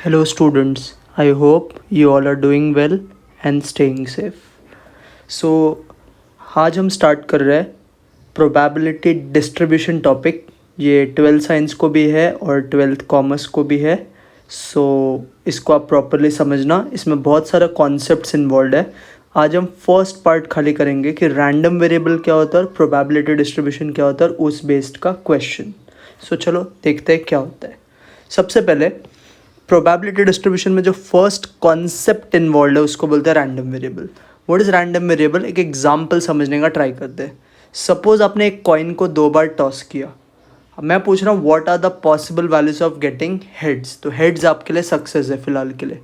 Hello, students. I hope you all are doing well and staying safe. So, आज हम start कर रहे हैं प्रोबेबिलिटी डिस्ट्रीब्यूशन टॉपिक. ये 12th साइंस को भी है और 12th कॉमर्स को भी है. सो इसको आप प्रॉपरली समझना. इसमें बहुत सारा कॉन्सेप्ट्स इन्वॉल्व है. आज हम फर्स्ट पार्ट खाली करेंगे कि रैंडम वेरिएबल क्या होता है और प्रोबेबिलिटी डिस्ट्रीब्यूशन क्या होता है और उस बेस्ड का क्वेश्चन. सो चलो देखते हैं क्या होता है. सबसे पहले प्रोबेबिलिटी डिस्ट्रीब्यूशन में जो फर्स्ट कॉन्सेप्ट इन्वॉल्व है उसको बोलते हैं random variable. What is random variable? एक एग्जांपल समझने का ट्राई करते हैं. सपोज आपने एक कॉइन को 2 बार टॉस किया. अब मैं पूछ रहा हूँ what are the possible values of getting heads. तो हेड्स आपके लिए सक्सेस है फिलहाल के लिए.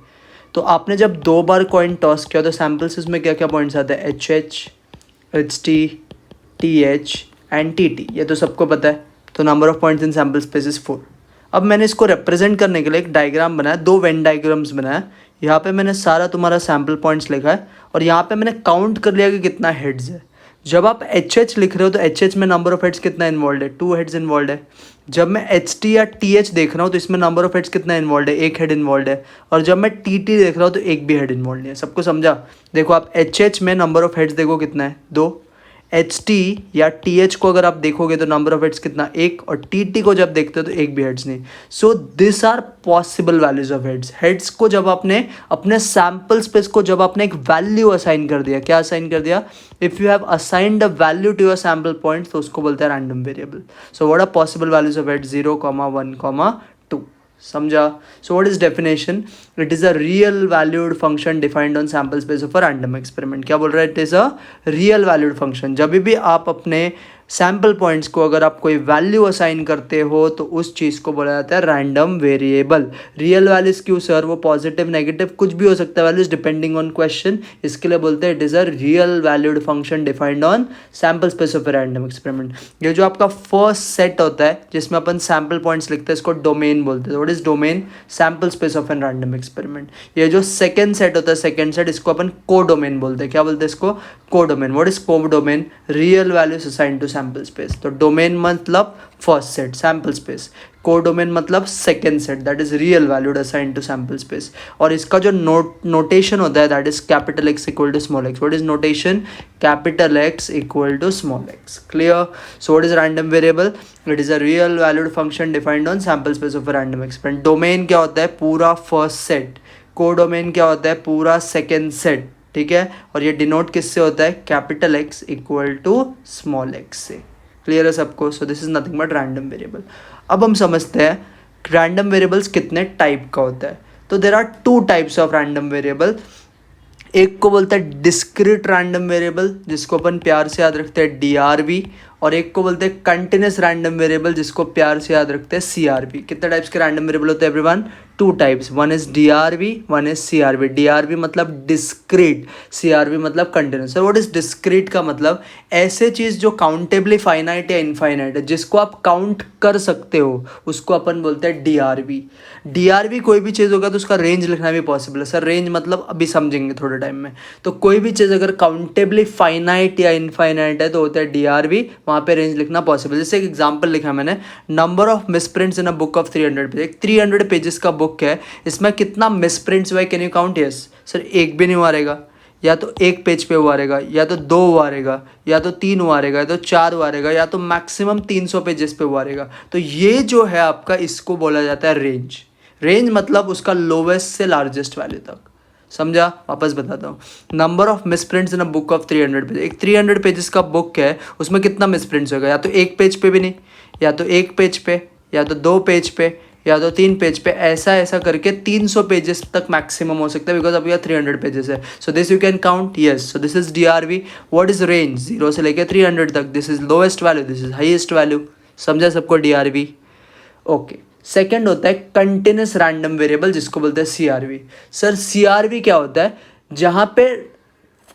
तो आपने जब 2 बार कॉइन टॉस किया तो सैम्पल्स में क्या क्या पॉइंट्स आते हैं? HH, HT, TH and TT. ये तो सबको पता है. तो number of points in sample space is 4. अब मैंने इसको रिप्रेजेंट करने के लिए एक डायग्राम बनाया, 2 वेन डायग्राम्स बनाया. यहाँ पे मैंने सारा तुम्हारा सैम्पल पॉइंट्स लिखा है और यहाँ पे मैंने काउंट कर लिया कि कितना हेड्स है. जब आप HH लिख रहे हो तो HH में नंबर ऑफ हेड्स कितना इन्वॉल्व है? 2 हेड्स इन्वॉल्व है. जब मैं HT या TH देख रहा हूँ तो इसमें नंबर ऑफ हेड्स कितना इन्वॉल्व है? 1 हेड इन्वॉल्व है. और जब मैं TT देख रहा हूँ तो एक भी हेड इन्वॉल्व नहीं है. सबको समझा? देखो आप HH में नंबर ऑफ हेड्स देखो कितना है? 2. HT या TH को अगर आप देखोगे तो नंबर ऑफ हेड्स कितना? 1. और TT को जब देखते हो तो एक भी हेड्स नहीं. So this are possible values of heads. Heads को जब आपने अपने सैम्पल स्पेस को जब आपने एक वैल्यू असाइन कर दिया, क्या असाइन कर दिया? If you have assigned a value to your sample point तो उसको बोलते हैं random variable. So what are possible values of heads? 0, 1, 2. समझा? So what is definition? It is a real valued function defined on sample space of a random experiment. क्या बोल रहा है? It is a real valued function. जब भी आप अपने sample points को अगर आप कोई वैल्यू असाइन करते हो तो उस चीज़ को बोला जाता है रैंडम वेरिएबल. रियल वैल्यूज क्यों सर? वो पॉजिटिव नेगेटिव कुछ भी हो सकता है वैल्यूज डिपेंडिंग ऑन क्वेश्चन. इसके लिए बोलते हैं it is a real valued function defined on sample space of a random experiment. ये जो आपका फर्स्ट सेट होता है जिसमें अपन सैम्पल पॉइंट्स लिखते हैं इसको डोमेन बोलते हैं. What is domain? Sample space of an random experiment. ये जो सेकंड सेट होता है, सेकंड सेट, इसको अपन को डोमेन बोलते हैं. क्या बोलते हैं इसको? Codomain. What is codomain? Real values assign to sample space. तो डोमेन मतलब first set sample space, codomain मतलब second set that is real valued assign to sample space. और इसका जो नोटेशन होता है that is capital X equal to small x. What is notation? Capital X equal to small x. Clear? So what is random variable? It is a real valued function defined on sample space of a random experiment. Domain क्या होता है? पूरा first set. को domain क्या होता है? पूरा second set. ठीक है? और ये डिनोट किससे होता है? Capital X equal to small x से. क्लियर है सबको? So this is nothing but random variable. अब हम समझते हैं रैंडम वेरिएबल्स कितने टाइप का होता है. तो there are 2 types of random variable. एक को बोलते हैं डिस्क्रीट रैंडम वेरिएबल जिसको अपन प्यार से याद रखते हैं DRV. और एक को बोलते हैं कंटिन्यूस रैंडम वेरिएबल जिसको प्यार से याद रखते हैं CRV. कितने टाइप्स के रैंडम वेरिएबल होते हैं everyone? 2 types. One is DRV, one is CRV. DRV मतलब डिस्क्रीट, CRV मतलब continuous. Sir what is discrete का मतलब? ऐसे चीज़ जो काउंटेबली फाइनाइट या इनफाइनाइट है, जिसको आप काउंट कर सकते हो, उसको अपन बोलते हैं DRV. DRV कोई भी चीज़ होगा तो उसका रेंज लिखना भी पॉसिबल है. सर रेंज मतलब अभी समझेंगे थोड़े टाइम में. तो कोई भी चीज़ अगर काउंटेबली फाइनाइट या इनफाइनाइट है तो होता है DRV. वहाँ पे रेंज लिखना पॉसिबल. जैसे एक एग्जांपल लिखा मैंने, number of misprints in a book of 300 page. 300 pages का बुक है, इसमें कितना मिसप्रिंट्स हुआ है? Can you count? Yes sir. एक भी नहीं हुआ रहेगा. या तो एक पेज पे हुआ रहेगा, या तो 2 हुआ रहेगा, या तो 3 हुआ रहेगा, या तो 4 हुआ रहेगा, या तो मैक्सिमम 300 पेजेस पे हुआ रहेगा. तो ये जो है आपका, इसको बोला जाता है रेंज. रेंज मतलब उसका लोवेस्ट से लार्जेस्ट वैल्यू तक. समझा? वापस बताता हूँ. Number of misprints in a book of 300 page. एक 300 पेजेस का बुक है, उसमें कितना मिसप्रिंट्स होगा? या तो एक पेज पे भी नहीं, या तो एक पेज पे, या तो 2 पेज पे, या तो 3 पेज पे. ऐसा ऐसा करके 300 पेजेस तक मैक्सिमम हो सकता है बिकॉज अभी 300 पेजेस है. So this you can count. Yes. So this is DRV. What is range? 0 से लेकर 300 तक. This is lowest value, this is highest value. समझा सबको? DRV. ओके. सेकेंड होता है कंटिन्यूस रैंडम वेरिएबल जिसको बोलते हैं CRV. सर CRV क्या होता है? जहाँ पे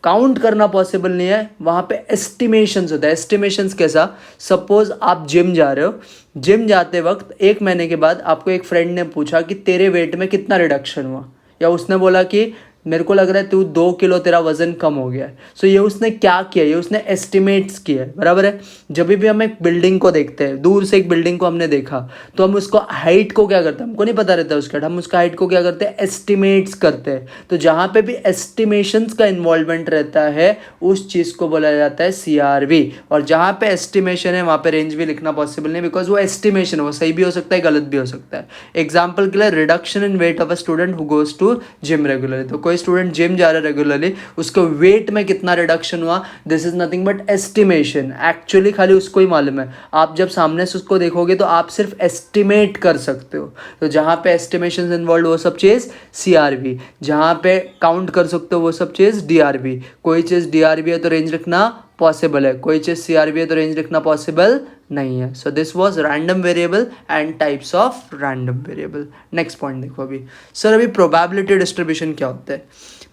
काउंट करना पॉसिबल नहीं है वहाँ पे एस्टिमेशंस होता है. एस्टिमेशंस कैसा? सपोज आप जिम जा रहे हो. जिम जाते वक्त 1 महीने के बाद आपको एक फ्रेंड ने पूछा कि तेरे वेट में कितना रिडक्शन हुआ, या उसने बोला कि मेरे को लग रहा है तू 2 किलो तेरा वजन कम हो गया है। सो ये उसने क्या किया, ये उसने एस्टिमेट्स किया है, बराबर है। जब भी हम एक बिल्डिंग को देखते हैं, दूर से एक बिल्डिंग को हमने देखा, तो हम उसको हाइट को क्या करते हैं, हमको नहीं पता रहता है उसका, हम उसका हाइट को क्या करते हैं, एस्टिमेट्स करते हैं। तो जहाँ पे भी एस्टिमेशंस का इन्वॉल्वमेंट रहता है उस चीज़ को बोला जाता है CRV। और जहाँ पे एस्टिमेशन है वहाँ पे रेंज भी लिखना पॉसिबल नहीं, बिकॉज वो एस्टिमेशन है, वो सही भी हो सकता है, गलत भी हो सकता है। एग्जाम्पल के लिए reduction in weight of a student who goes to gym regularly, तो कोई स्टूडेंट जिम जा रहा है रेगुलरली, उसको वेट में कितना रिडक्शन हुआ, this is nothing but estimation. Actually खाली उसको ही मालूम है, आप जब सामने से उसको देखोगे तो आप सिर्फ एस्टिमेट कर सकते हो। तो जहाँ पे एस्टिमेशन इन्वॉल्व वो सब चीज़ CRV, जहाँ पे काउंट कर सकते हो वो सब चीज़ DRV। कोई चीज़ DRV है तो रेंज रखना पॉसिबल है, कोई चीज़ CRV है तो रेंज रखना पॉसिबल नहीं है। So this was random variable and types of random variable. Next point देखो अभी। सर अभी प्रोबेबिलिटी डिस्ट्रीब्यूशन क्या होता है?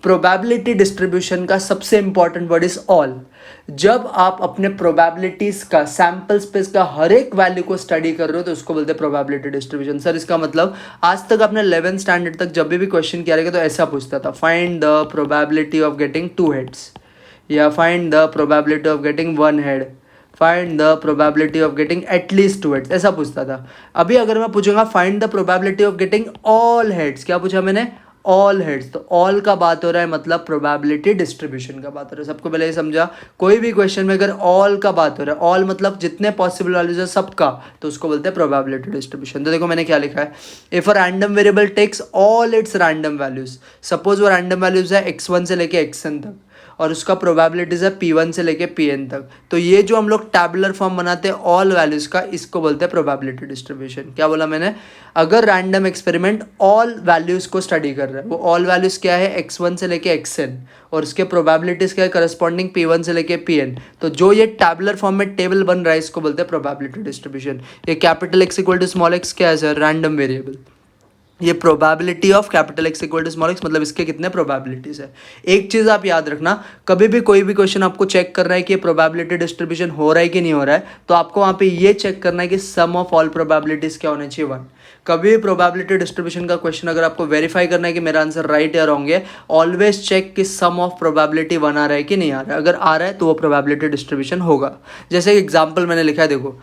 प्रोबेबिलिटी डिस्ट्रीब्यूशन का सबसे इंपॉर्टेंट वर्ड इज ऑल। जब आप अपने प्रोबेबिलिटीज का, सैंपल स्पेस का हर एक वैल्यू को स्टडी कर रहे हो तो उसको बोलते हैं प्रोबेबिलिटी डिस्ट्रीब्यूशन। सर इसका मतलब, आज तक आपने 11th स्टैंडर्ड तक जब भी क्वेश्चन किया रहेगा तो ऐसा पूछता था, find the probability of getting 2 heads, या find the probability of getting 1 head, find the probability of getting at least 2 heads, ऐसा पूछता था। अभी अगर मैं पूछूंगा find the probability of getting all heads, क्या पूछा मैंने, ऑल हेड्स, तो ऑल का बात हो रहा है मतलब प्रोबेबिलिटी डिस्ट्रीब्यूशन का बात हो रहा है। सबको पहले ये समझा, कोई भी क्वेश्चन में अगर ऑल का बात हो रहा है, ऑल मतलब जितने पॉसिबल वैल्यूज है सबका, तो उसको बोलते हैं प्रोबेबिलिटी डिस्ट्रीब्यूशन। तो देखो मैंने क्या लिखा है, if a random variable takes all its random values, suppose वो रैंडम वैल्यूज है x1 से लेके xn तक, और उसका प्रोबेबिलिटीज है P1 से लेके Pn तक, तो ये जो हम लोग टैबुलर फॉर्म बनाते हैं ऑल वैल्यूज का, इसको बोलते हैं प्रोबेबिलिटी डिस्ट्रीब्यूशन। क्या बोला मैंने, अगर रैंडम एक्सपेरिमेंट ऑल वैल्यूज को स्टडी कर रहा है, वो ऑल वैल्यूज क्या है, x1 से लेके xn, और उसके प्रोबेबिलिटीज क्या है, करस्पॉन्डिंग P1 से लेके Pn, तो जो ये टैबुलर फॉर्म में टेबल बन रहा है इसको बोलते हैं प्रोबेबिलिटी डिस्ट्रीब्यूशन। ये capital X equal to small x क्या है सर, रैंडम वेरिएबल। ये probability of capital X equal to small x मतलब इसके कितने प्रोबेबिलिटीज है। एक चीज़ आप याद रखना, कभी भी कोई भी क्वेश्चन आपको चेक करना है कि ये प्रोबेबिलिटी डिस्ट्रीब्यूशन हो रहा है कि नहीं हो रहा है, तो आपको वहाँ पे ये चेक करना है कि सम ऑफ ऑल प्रोबेबिलिटीज क्या होना चाहिए, 1। कभी भी प्रोबेबिलिटी डिस्ट्रीब्यूशन का क्वेश्चन अगर आपको वेरीफाई करना है कि मेरा आंसर राइट या रॉन्ग है, ऑलवेज चेक कि सम ऑफ प्रोबेबिलिटी 1 आ रहा है कि नहीं आ रहा है। अगर आ रहा है तो वो प्रोबेबिलिटी डिस्ट्रीब्यूशन होगा। जैसे एग्जाम्पल मैंने लिखा है, देखो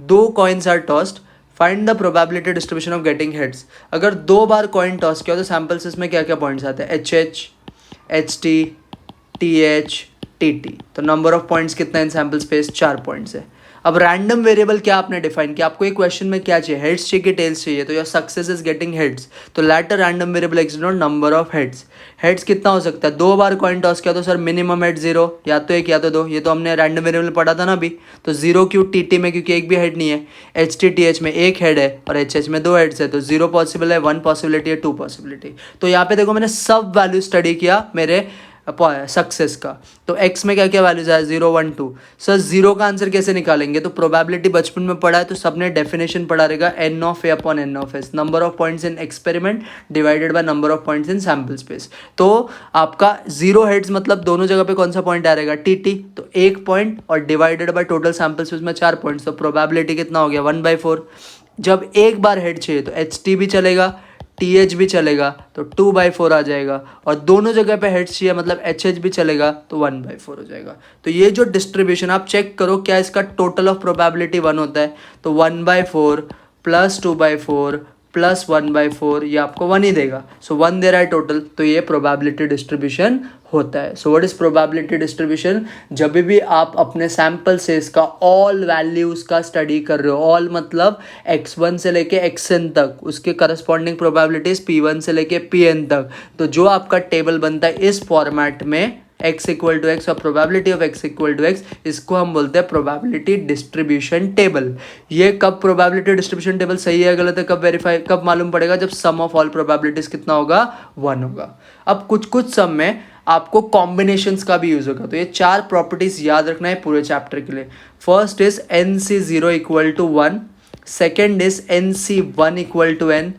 2 coins are tossed, find the probability distribution of getting heads. अगर 2 बार कॉइन टॉस किया तो सैम्पल से इसमें क्या क्या पॉइंट्स आते हैं, HH, HT, TH, TT, तो नंबर ऑफ पॉइंट्स कितना इन सैम्पल स्पेस, 4 पॉइंट्स है। अब रैंडम वेरिएबल क्या आपने डिफाइन किया, आपको एक क्वेश्चन में क्या चाहिए, हेड्स चाहिए कि टेल्स चाहिए, तो your success is getting heads, तो let a random variable X denote number of heads. Heads कितना हो सकता है, 2 बार कॉइन टॉस किया तो सर मिनिमम हेड 0, या तो 1 या तो 2, ये तो हमने रैंडम वेरिएबल पढ़ा था ना अभी। तो 0 क्यों TT में, क्योंकि एक भी हेड नहीं है, HT TH में 1 हेड है और HH में 2 हेड्स है, तो 0 पॉसिबल है, 1 पॉसिबिलिटी है, 2 पॉसिबिलिटी। तो यहाँ पे देखो मैंने सब वैल्यू स्टडी किया मेरे सक्सेस का, तो x में क्या क्या वैल्यूज आया, 0 1 2। सर 0 का आंसर कैसे निकालेंगे, तो प्रोबेबिलिटी बचपन में पढ़ा है तो सबने डेफिनेशन पढ़ा रहेगा, n of a upon n of s, number of points in experiment divided by number of points in sample space. तो आपका 0 हेड्स मतलब दोनों जगह पे कौन सा पॉइंट आ रहेगा, TT, तो 1 पॉइंट और divided by total sample space में 4 पॉइंट्स, तो प्रोबेबिलिटी कितना हो गया, 1/4। जब एक बार हेड चाहिए तो HT भी चलेगा, TH भी चलेगा, तो 2/4 आ जाएगा, और दोनों जगह पे हेड्स चाहिए मतलब HH भी चलेगा, तो 1/4 हो जाएगा। तो ये जो डिस्ट्रीब्यूशन आप चेक करो क्या इसका टोटल ऑफ प्रोबेबिलिटी 1 होता है, तो 1/4 प्लस 2/4 प्लस 1/4, ये आपको 1 ही देगा। सो 1 दे रहा है टोटल, तो ये प्रोबेबिलिटी डिस्ट्रीब्यूशन होता है। सो व्हाट इज प्रोबेबिलिटी डिस्ट्रीब्यूशन, जब भी आप अपने सैंपल से इसका ऑल वैल्यूज का स्टडी कर रहे हो, ऑल मतलब x1 से लेके xn तक, उसके करस्पॉन्डिंग प्रोबेबिलिटीज P1 से लेके Pn तक, तो जो आपका टेबल बनता है इस फॉर्मेट में x इक्वल टू एक्स और probability of x equal to x, इसको हम बोलते हैं प्रोबेबिलिटी डिस्ट्रीब्यूशन टेबल। ये कब प्रोबेबिलिटी डिस्ट्रीब्यूशन टेबल सही है गलत है, कब वेरीफाई, कब मालूम पड़ेगा, जब सम ऑफ ऑल प्रोबेबिलिटीज कितना होगा, 1 होगा। अब कुछ सम में आपको कॉम्बिनेशंस का भी यूज होगा, तो ये 4 प्रॉपर्टीज याद रखना है पूरे चैप्टर के लिए। First is NC0 equal to 1, second is NC1 equal to n,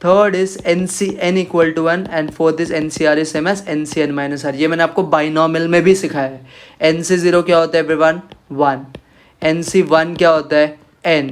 third is NCn equal to 1, and fourth is NCR is same as NCn minus r। ये मैंने आपको बाइनोमियल में भी सिखाया है। NC0 क्या होता है एवरीवन, 1, NC1 क्या होता है n,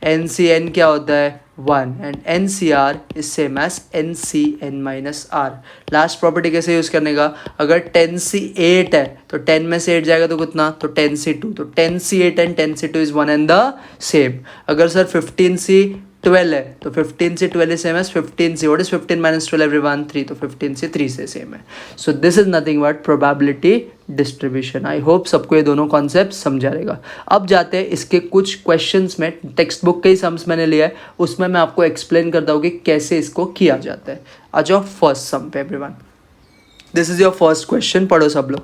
NCn क्या होता है 1 and NCR is same as NCN minus R. Last property कैसे यूज़ करने का, अगर 10C8 है तो 10 में से 8 जाएगा तो कितना, तो 10C2, तो 10C8 and 10C2 is one and the same. अगर सर 15C12 है तो 15C12 is same as 15C. What is 15 minus 12 everyone, 3, तो 15C 3 से सेम है. So this is nothing but probability distribution. I hope सबको ये दोनों कॉन्सेप्ट समझा रहेगा. अब जाते हैं इसके कुछ क्वेश्चंस में. टेक्स्ट बुक के ही सम्स मैंने लिया है, उसमें मैं आपको एक्सप्लेन करता हूँ कि कैसे इसको किया जाता है. आ जाओ फर्स्ट सम पे everyone. This is your first question, पढ़ो सब लोग.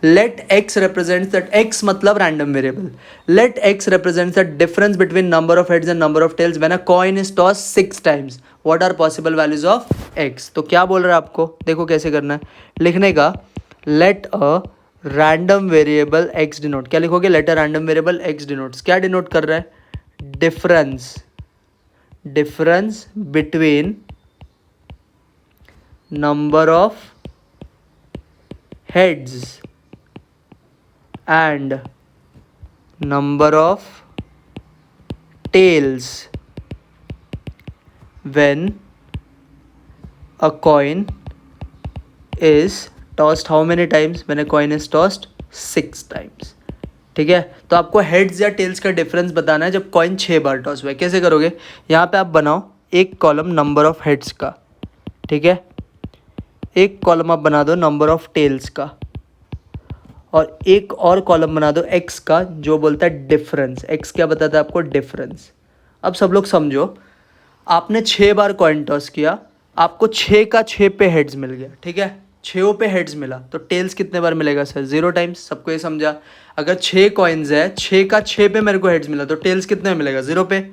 Let x represents that x मतलब random variable. Let x represents the difference between number of heads and number of tails when a coin is tossed 6 times. What are possible values of x? तो क्या बोल रहा है आपको, देखो कैसे करना है. लिखने का let a random variable x denote. क्या लिखोगे, let a random variable x denotes. क्या denote कर रहा है, difference between number of heads and number of tails when a coin is tossed how many times, when a coin is tossed 6 times. ठीक है, तो आपको हेड्स या tales का डिफरेंस बताना है जब कॉइन 6 बार टॉस हुआ है. कैसे करोगे, यहाँ पे आप बनाओ एक कॉलम नंबर ऑफ हेड्स का, ठीक है, एक कॉलम आप बना दो नंबर ऑफ टेल्स का, और एक और कॉलम बना दो एक्स का जो बोलता है डिफरेंस. एक्स क्या बताता है आपको, डिफरेंस. अब सब लोग समझो, आपने 6 बार कॉइन टॉस किया, आपको 6 का 6 पे हेड्स मिल गया, ठीक है, 6 पे हेड्स मिला, तो टेल्स कितने बार मिलेगा सर, 0 टाइम्स. सबको ये समझा. अगर 6 कॉइन्स है, 6 का 6 पे मेरे को हेड्स मिला, तो टेल्स कितने में मिलेगा, 0 पे.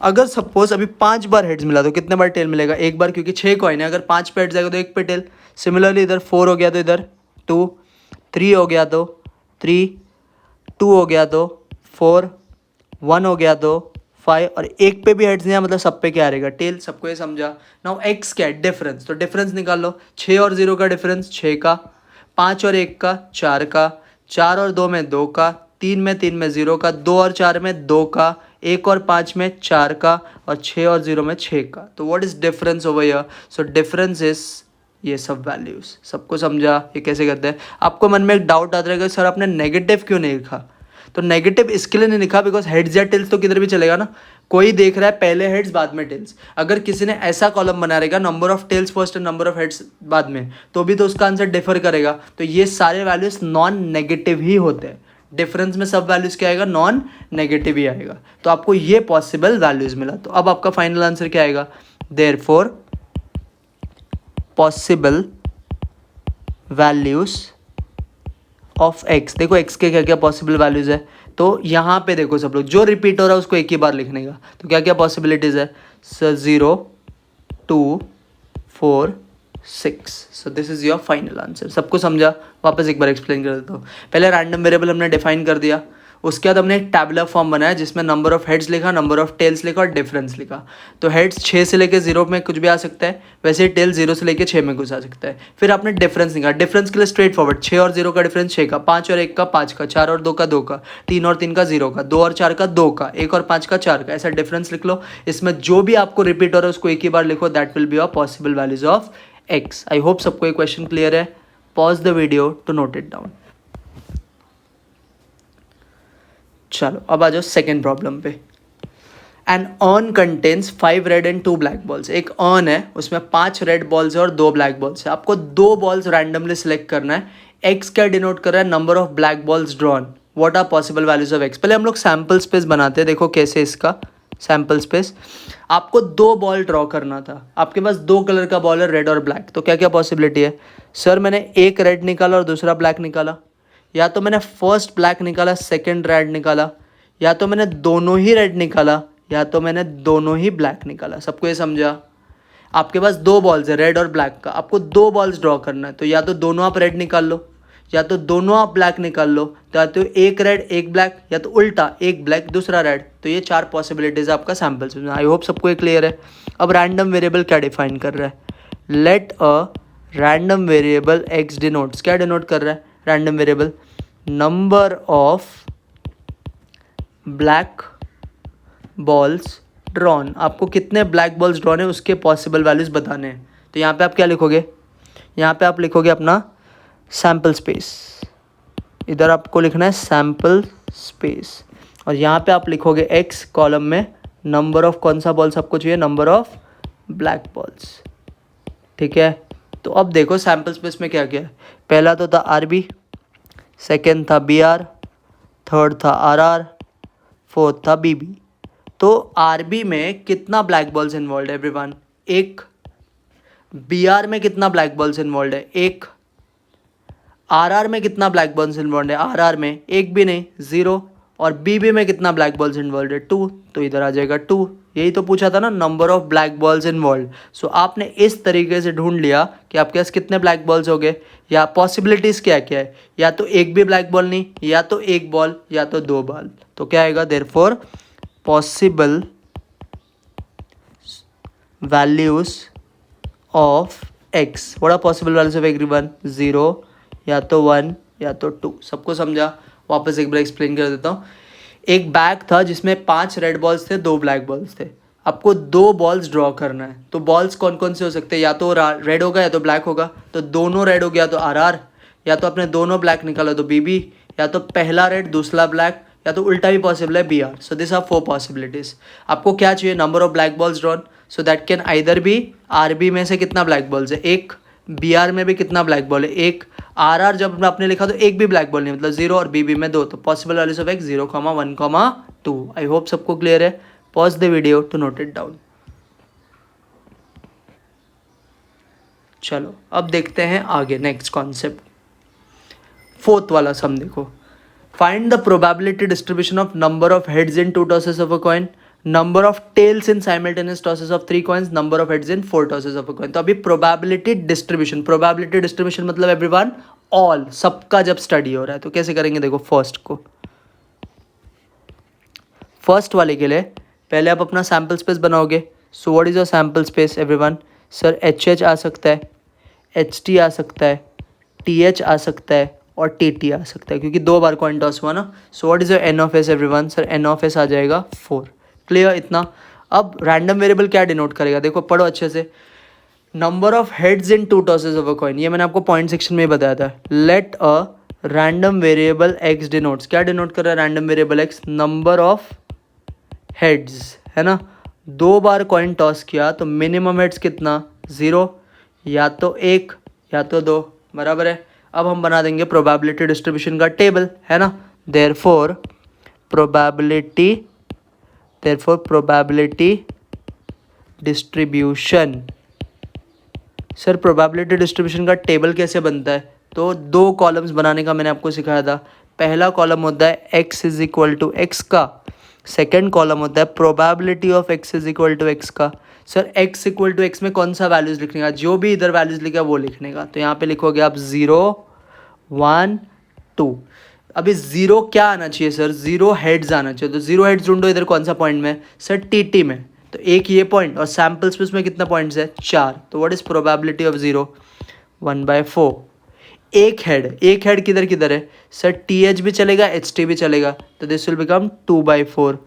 अगर सपोज अभी 5 बार हेड्स मिला तो कितने बार टेल मिलेगा, 1 बार, क्योंकि 6 कॉइन है. अगर 5 पे हेड्स जाएगा तो 1 पे टेल. सिमिलरली इधर 4 हो गया तो इधर 2, 3 हो गया तो 3, 2 हो गया तो 4, 1 हो गया तो 5, और 1 पे भी हेड्स नहीं है, मतलब सब पे क्या रहेगा, टेल. सबको ये समझा. नाउ एक्स क्या है, डिफरेंस. तो डिफरेंस निकाल लो. 6 और 0 का डिफरेंस 6 का, 5 और 1 का 4 का, 4 और 2 में 2 का, 3 में 0 का, 2 और 4 में 2 का, 1 और 5 में 4 का, और 6 और 0 में 6 का. तो what is difference over here, so difference is ये सब वैल्यूज. सबको समझा ये कैसे करते हैं. आपको मन में एक डाउट आता रहेगा, सर आपने नेगेटिव क्यों नहीं लिखा. तो नेगेटिव इसके लिए नहीं लिखा बिकॉज हेड्स या टेल्स तो किधर भी चलेगा ना. कोई देख रहा है पहले हेड्स बाद में टेल्स. अगर किसी ने ऐसा कॉलम बना रहेगा number of tails first and number of heads बाद में, तो भी तो उसका आंसर डिफर करेगा. तो ये सारे वैल्यूज नॉन नेगेटिव ही होते हैं. डिफरेंस में सब वैल्यूज क्या आएगा, नॉन नेगेटिव ही आएगा. तो आपको ये पॉसिबल वैल्यूज मिला. तो अब आपका फाइनल आंसर क्या आएगा, therefore possible values of x. देखो एक्स के क्या क्या पॉसिबल वैल्यूज है. तो यहाँ पे देखो सब लोग, जो रिपीट हो रहा है उसको एक ही बार लिखने का. तो क्या क्या पॉसिबिलिटीज है, sir 0, 2, 4, 6. So this is your final answer. सबको समझा, वापस एक बार एक्सप्लेन कर देता हूँ. पहले रैंडम वेरिएबल हमने डिफाइन कर दिया, उसके बाद हमने एक टैबुलर फॉर्म बनाया जिसमें नंबर ऑफ हेड्स लिखा, नंबर ऑफ टेल्स लिखा और डिफरेंस लिखा. तो हेड्स 6 से लेकर 0 में कुछ भी आ सकता है, वैसे ही टेल 0 से लेकर 6 में कुछ आ सकता है. फिर आपने डिफरेंस निकाला. डिफरेंस के लिए स्ट्रेट फॉरवर्ड, 6 और 0 का डिफरेंस 6 का, 5 और 1 का 5 का, 4 और 2 का 2 का, 3 और 3 का 0 का, 2 और 4 का 2 का, 1 और 5 का 4 का. ऐसा डिफरेंस लिख लो. इसमें जो भी आपको रिपीट हो रहा है उसको एक ही बार लिखो. That will be your possible values of x. I hope सबको ये क्वेश्चन क्लियर है. Pause the video to note it down. चलो अब आ जाओ सेकेंड प्रॉब्लम पे. An urn contains 5 red and 2 black balls. एक अर्न है, उसमें 5 रेड बॉल्स है और 2 ब्लैक बॉल्स है. आपको 2 बॉल्स रैंडमली सिलेक्ट करना है. एक्स क्या डिनोट कर रहा है, number of black balls drawn. What are possible values of x. पहले हम लोग सैम्पल स्पेस बनाते हैं. देखो कैसे इसका सैम्पल स्पेस. आपको 2 बॉल ड्रॉ करना था. आपके पास 2 कलर का बॉल है, रेड और ब्लैक. तो क्या क्या पॉसिबिलिटी है, सर मैंने एक रेड निकाला और दूसरा ब्लैक निकाला, या तो मैंने फर्स्ट ब्लैक निकाला सेकंड रेड निकाला, या तो मैंने दोनों ही रेड निकाला, या तो मैंने दोनों ही ब्लैक निकाला. सबको ये समझा. आपके पास 2 बॉल्स है, रेड और ब्लैक का. आपको 2 बॉल्स ड्रॉ करना है. तो या तो दोनों आप रेड निकाल लो, या तो दोनों आप ब्लैक निकाल लो, तो या तो एक रेड एक ब्लैक, या तो उल्टा एक ब्लैक दूसरा रेड. तो ये 4 पॉसिबिलिटीज़ आपका सैम्पल्स में. आई होप सबको ये क्लियर है. अब रैंडम वेरिएबल क्या डिफाइन कर रहा है, let a random variable x denotes. क्या डिनोट कर रहा है random variable, number of black balls drawn, आपको कितने ब्लैक बॉल्स ड्रॉन है उसके पॉसिबल वैल्यूज़ बताने हैं। तो यहाँ पे आप क्या लिखोगे, यहाँ पे आप लिखोगे अपना सैम्पल स्पेस, इधर आपको लिखना है सैम्पल स्पेस, और यहाँ पे आप लिखोगे x कॉलम में नंबर ऑफ कौन सा बॉल्स आपको चाहिए, नंबर ऑफ ब्लैक बॉल्स। ठीक है, तो अब देखो सैम्पल स्पेस में क्या क्या है। पहला तो था RB, सेकेंड था BR, थर्ड था RR, फोर्थ था BB। तो RB में कितना ब्लैक बॉल्स इन्वॉल्व है एवरीवन, एक। BR में कितना ब्लैक बॉल्स इन्वॉल्व है, एक। RR में कितना ब्लैक बॉल्स इन्वॉल्व है, RR में एक भी नहीं, 0। और BB में कितना ब्लैक बॉल्स इन्वॉल्व है, 2, तो इधर आ जाएगा 2। यही तो पूछा था ना, number of black balls involve. So आपने इस तरीके से ढूंढ लिया कि आपके पास कितने ब्लैक बॉल्स हो गए, या पॉसिबिलिटीज़ क्या क्या है, या तो एक भी ब्लैक बॉल नहीं, या तो एक बॉल, या तो दो बॉल। तो क्या आएगा, therefore possible values of x, what are possible values of everyone, 0 या तो 1 या तो 2। सबको समझा, वापस एक बार एक्सप्लेन कर देता हूँ। एक बैग था जिसमें 5 रेड बॉल्स थे, 2 ब्लैक बॉल्स थे। आपको 2 बॉल्स ड्रॉ करना है, तो बॉल्स कौन कौन से हो सकते हैं, या तो रेड होगा या तो ब्लैक होगा। तो दोनों रेड हो गया तो RR, या तो आपने दोनों ब्लैक निकाला तो BB, या तो पहला रेड दूसरा ब्लैक, या तो उल्टा भी पॉसिबल है BR। So this are 4 possibilities. आपको क्या चाहिए, number of black balls drawn, so that can either be RB में से कितना ब्लैक बॉल्स है, एक। BR में भी कितना ब्लैक बॉल है, एक। RR जब आपने लिखा तो एक भी ब्लैक बॉल नहीं, मतलब 0, और BB में 2। तो possible values of x 0, 1, 2। I hope सबको क्लियर है। Pause the video to note it down. चलो अब देखते हैं आगे नेक्स्ट कॉन्सेप्ट, फोर्थ वाला सम देखो। Find the probability distribution of number of heads in 2 tosses of a coin, number of tails in simultaneous tosses of 3 coins, number of heads in 4 tosses of a coin. तो अभी probability distribution मतलब everyone all, सबका जब study हो रहा है तो कैसे करेंगे, देखो फर्स्ट वाले के लिए पहले आप अपना सैम्पल स्पेस बनाओगे। सो what is your sample space everyone, sir HH आ सकता है, HT आ सकता है, TH आ सकता है, और TT आ सकता है, क्योंकि 2 बार कॉइन टॉस हुआ ना। सो what is your N of S everyone, sir N of S आ जाएगा 4। क्लियर इतना। अब रैंडम वेरिएबल क्या डिनोट करेगा, देखो पढ़ो अच्छे से। Number of heads in 2 tosses of a coin, ये मैंने आपको पॉइंट सेक्शन में बताया था। Let a random variable x denotes, क्या डिनोट कर रहा है random variable x, number of heads, है ना। 2 बार कॉइन टॉस किया तो मिनिमम हेड्स कितना, 0, या तो 1 या तो 2, बराबर है। अब हम बना देंगे प्रोबेबिलिटी डिस्ट्रीब्यूशन का टेबल, है ना। Therefore probability distribution, sir probability distribution का टेबल कैसे बनता है, तो 2 कॉलम्स बनाने का मैंने आपको सिखाया था। पहला कॉलम होता है x is equal to x का, सेकेंड कॉलम होता है probability of x is equal to x का। Sir x equal to x में कौन सा वैल्यूज लिखने का, जो भी इधर वैल्यूज लिखा वो लिखने का। तो यहाँ पे लिखोगे आप 0, 1, 2। अभी 0 क्या आना चाहिए सर, 0 हेड्स आना चाहिए। तो 0 हेड्स ढूंढो इधर कौन सा पॉइंट में, सर TT में। तो एक ये पॉइंट, और सैम्पल स्पेस में कितना पॉइंट्स है, 4। तो व्हाट इज प्रोबेबिलिटी ऑफ 0, 1/4। एक हेड किधर किधर है, सर TH भी चलेगा, HT भी चलेगा, तो दिस विल बिकम 2/4।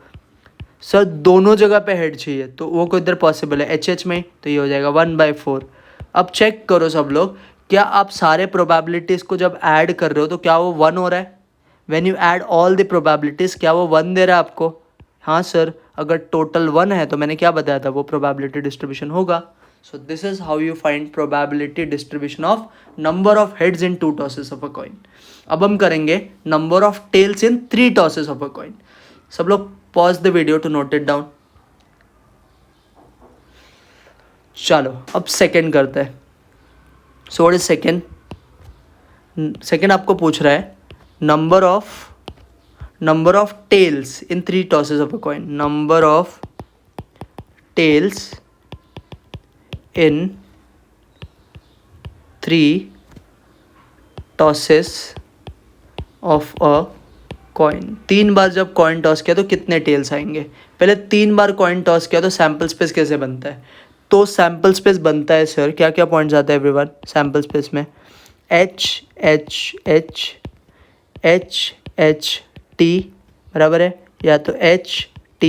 सर दोनों जगह पे हेड चाहिए, तो वो को इधर पॉसिबल है HH में, तो ये हो जाएगा 1/4। अब चेक करो सब लोग, क्या आप सारे प्रोबेबिलिटीज़ को जब ऐड कर रहे हो तो क्या वो 1 हो रहा है। When you add all the probabilities, क्या वो 1 दे रहा है आपको, हाँ सर। अगर टोटल 1 है तो मैंने क्या बताया था, वो प्रोबेबिलिटी डिस्ट्रीब्यूशन होगा। So this is how you find probability distribution of number of heads in 2 tosses of a coin. अब हम करेंगे number of tails in 3 tosses of a coin. सब लोग pause the video to note it down. चलो अब second करते हैं। सो what is second आपको पूछ रहा है number of tails in 3 tosses of a coin, number of tails in 3 tosses of a coin. 3 बार जब कॉइन टॉस किया तो कितने टेल्स आएंगे। पहले 3 बार कॉइन टॉस किया तो सैम्पल स्पेस कैसे बनता है, तो सैम्पल स्पेस बनता है सर, क्या क्या पॉइंट्स आता है एवरीवन सैम्पल स्पेस में, H H H H H T बराबर है, या तो H T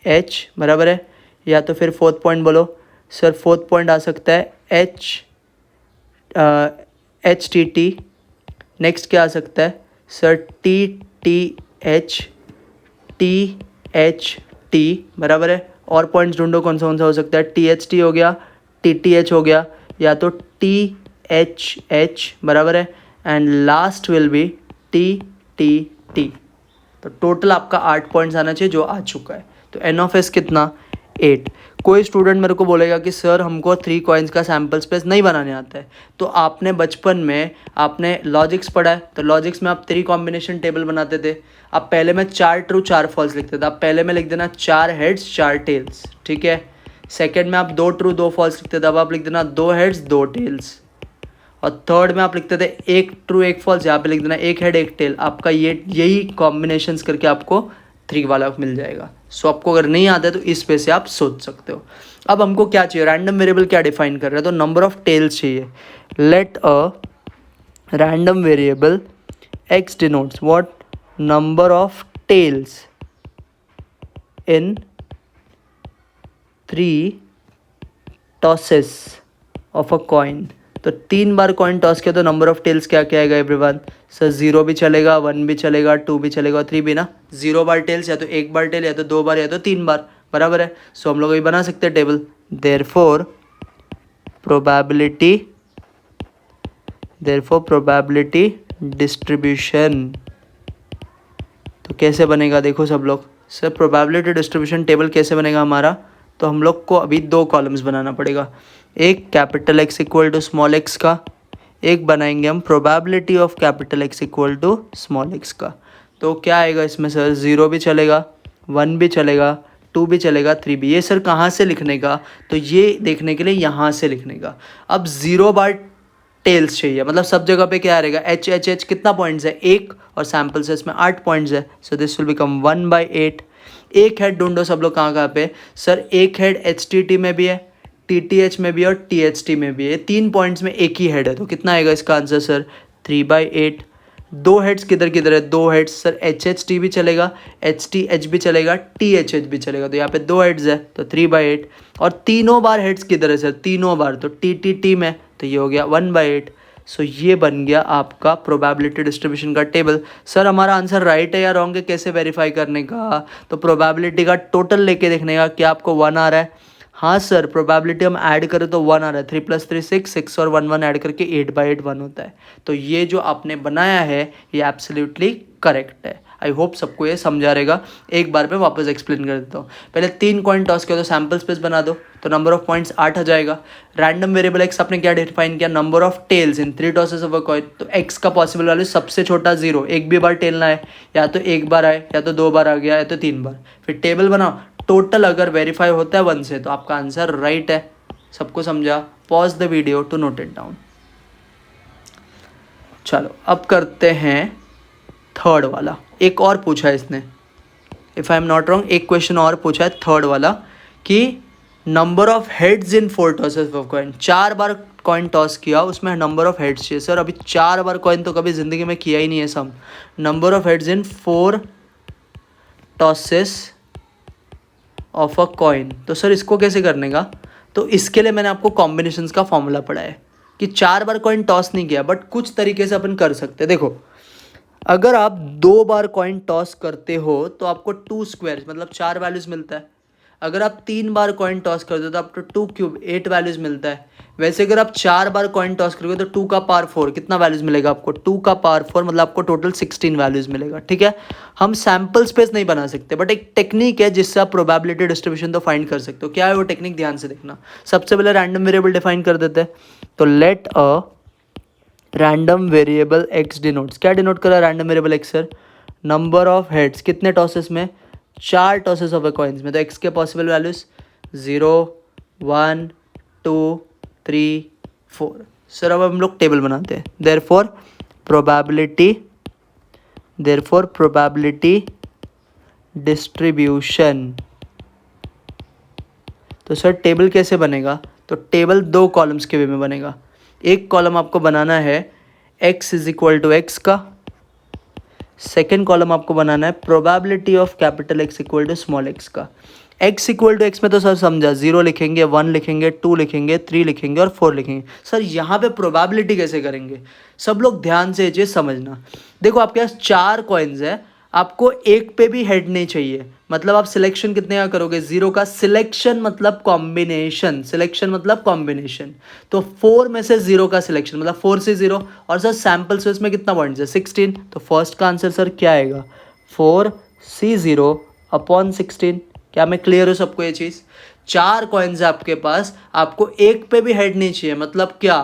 H बराबर है, या तो फिर फोर्थ पॉइंट बोलो। सर फोर्थ पॉइंट आ सकता है HTT। नेक्स्ट क्या आ सकता है सर TTH बराबर है। और पॉइंट्स ढूंढो कौन सा हो सकता है। THT हो गया, TTH हो गया, या तो THH बराबर है, and last will be TTT। तो टोटल आपका 8 पॉइंट्स आना चाहिए जो आ चुका है। तो N(S) कितना 8। कोई स्टूडेंट मेरे को बोलेगा कि सर हमको 3 कॉइन्स का सैम्पल स्पेस नहीं बनाने आता है। तो आपने बचपन में आपने लॉजिक्स पढ़ा है, तो लॉजिक्स में आप 3 कॉम्बिनेशन टेबल बनाते थे। आप पहले में 4 ट्रू 4 फॉल्स लिखते थे। आप पहले में लिख देना 4 हेड्स 4 टेल्स, ठीक है। सेकेंड में आप 2 ट्रू 2 फॉल्स लिखते थे, अब आप लिख देना 2 हेड्स 2 टेल्स। और थर्ड में आप लिखते थे 1 ट्रू 1 फॉल्स, यहाँ पे लिख देना 1 हेड 1 टेल। आपका यही कॉम्बिनेशंस करके आपको 3 वाला मिल जाएगा। सो आपको अगर नहीं आता है तो इस पे से आप सोच सकते हो। अब हमको क्या चाहिए, रैंडम वेरिएबल क्या डिफाइन कर रहा है, तो नंबर ऑफ टेल्स चाहिए। Let a random variable x denotes what, number of tails in 3 tosses of a coin. तो 3 बार कॉइन टॉस किया तो नंबर ऑफ टेल्स क्या क्या आएगा एवरीवन। सर 0 भी चलेगा, 1 भी चलेगा, 2 भी चलेगा और 3 भी ना। 0 बार टेल्स या तो 1 बार टेल, या तो 2 बार, या तो 3 बार, बराबर है। सो हम लोग ये बना सकते हैं टेबल। Therefore probability distribution. तो कैसे बनेगा देखो सब लोग। सर प्रोबेबिलिटी डिस्ट्रीब्यूशन टेबल कैसे बनेगा हमारा, तो हम लोग को अभी 2 कॉलम्स बनाना पड़ेगा। एक capital X equal to small x का, एक बनाएंगे हम probability of capital X equal to small x का। तो क्या आएगा इसमें सर, 0 भी चलेगा, 1 भी चलेगा, 2 भी चलेगा, 3 भी। ये सर कहाँ से लिखने का, तो ये देखने के लिए यहाँ से लिखने का। अब 0 बार टेल्स चाहिए, मतलब सब जगह पे क्या रहेगा, H कितना पॉइंट्स है 1, और सैम्पल से इसमें 8 पॉइंट्स है। So this will become 1/8। एक हेड ढूंढो सब लोग कहाँ पे। सर एक हेड HTT में भी है, TTH में भी है और THT में भी है। 3 पॉइंट्स में एक ही हेड है, तो कितना आएगा इसका आंसर सर 3/8। 2 हेड्स किधर किधर है, 2 हेड्स सर HHT भी चलेगा, HTH भी चलेगा, THH भी चलेगा। तो यहाँ पे 2 हेड्स है तो 3/8। और तीनों बार हेड्स किधर है सर, तीनों बार तो TTT में, तो ये हो गया 1/8। सो ये बन गया आपका प्रोबेबिलिटी डिस्ट्रीब्यूशन का टेबल। सर हमारा आंसर राइट है या रॉन्ग है, कैसे वेरीफाई करने का, तो प्रोबेबिलिटी का टोटल लेके देखने का क्या आपको 1 आ रहा है। हाँ सर प्रोबेबिलिटी हम ऐड करें तो 1 आ रहा है। 3 + 3 6 और 1 1 ऐड करके 8/8 1 होता है। तो ये जो आपने बनाया है ये एब्सोल्युटली करेक्ट है। आई होप सबको ये समझा रहेगा। एक बार मैं वापस एक्सप्लेन कर देता हूँ। पहले 3 कॉइन टॉस किया तो सैम्पल स्पेस बना दो, तो नंबर ऑफ पॉइंट्स 8 आ जाएगा। रैंडम वेरिएबल x आपने क्या डिफाइन किया, number of tails in 3 tosses of a coin. तो x का पॉसिबल वैल्यू सबसे छोटा 0, एक भी बार टेलना है, या तो 1 बार आए, या तो 2 बार आ गया, या तो 3 बार। फिर टेबल बनाओ, टोटल अगर वेरीफाई होता है 1 से तो आपका आंसर राइट है। सबको समझा। Pause the video to note it down. चलो अब करते हैं थर्ड वाला। एक और पूछा है इसने, if I am not wrong, एक क्वेश्चन और पूछा है थर्ड वाला कि number of heads in 4 tosses of coin. 4 bar coin toss किया, उसमें नंबर ऑफ हेड्स चाहिए। सर अभी 4 बार कॉइन तो कभी ज़िंदगी में किया ही नहीं है sum. Number of heads in 4 tosses of a coin. तो सर इसको कैसे करने का, तो इसके लिए मैंने आपको कॉम्बिनेशंस का फॉर्मूला पढ़ा है कि 4 बार कॉइन टॉस नहीं किया, बट कुछ तरीके से अपन कर सकते हैं। देखो अगर आप 2 बार कॉइन टॉस करते हो तो आपको 2 स्क्वायर मतलब 4 वैल्यूज़ मिलता है। अगर आप 3 बार कॉइन टॉस करते हो तो आपको 2 क्यूब 8 वैल्यूज़ मिलता है। वैसे अगर आप 4 बार कॉइन टॉस करोगे तो 2 का पावर 4 कितना वैल्यूज़ मिलेगा आपको, 2 का पावर 4 मतलब आपको टोटल 16 वैल्यूज़ मिलेगा। ठीक है, हम सैम्पल स्पेस नहीं बना सकते, बट एक टेक्निक है जिससे आप प्रोबेबिलिटी डिस्ट्रीब्यूशन तो फाइंड कर सकते हो। क्या है वो टेक्निक, ध्यान से देखना। सबसे पहले रैंडम वेरिएबल डिफाइन कर देते हैं। तो let a random variable x denotes, क्या डिनोट करा random variable x sir, number of heads कितने टॉसेस में, 4 टॉसेस ऑफ अ कॉइन्स में। तो x के पॉसिबल वैल्यूज 0 1 2 3 4। सर अब हम लोग टेबल बनाते हैं। Therefore probability distribution. तो सर टेबल कैसे बनेगा, तो टेबल 2 कॉलम्स के वे में बनेगा। एक कॉलम आपको बनाना है x = x का, सेकेंड कॉलम आपको बनाना है probability of capital X = small x का। x इक्वल टू एक्स में तो सर समझा, 0 लिखेंगे, 1 लिखेंगे, 2 लिखेंगे, 3 लिखेंगे और 4 लिखेंगे। सर यहाँ पे प्रोबेबिलिटी कैसे करेंगे? सब लोग ध्यान से ये चीज़ समझना। देखो आपके पास 4 कॉइन्स है, आपको एक पे भी हेड नहीं चाहिए, मतलब आप सिलेक्शन कितने का करोगे? 0 का। सिलेक्शन मतलब कॉम्बिनेशन, सिलेक्शन मतलब कॉम्बिनेशन। तो 4 में से 0 का सिलेक्शन मतलब 4 से 0। और सर सैम्पल स्पेस में कितना पॉइंट्स है? 16। तो फर्स्ट का आंसर सर क्या आएगा? 4C0 upon 16। क्या मैं क्लियर हूँ सबको ये चीज़? 4 कॉइन्स है आपके पास, आपको एक पे भी हेड नहीं चाहिए, मतलब क्या?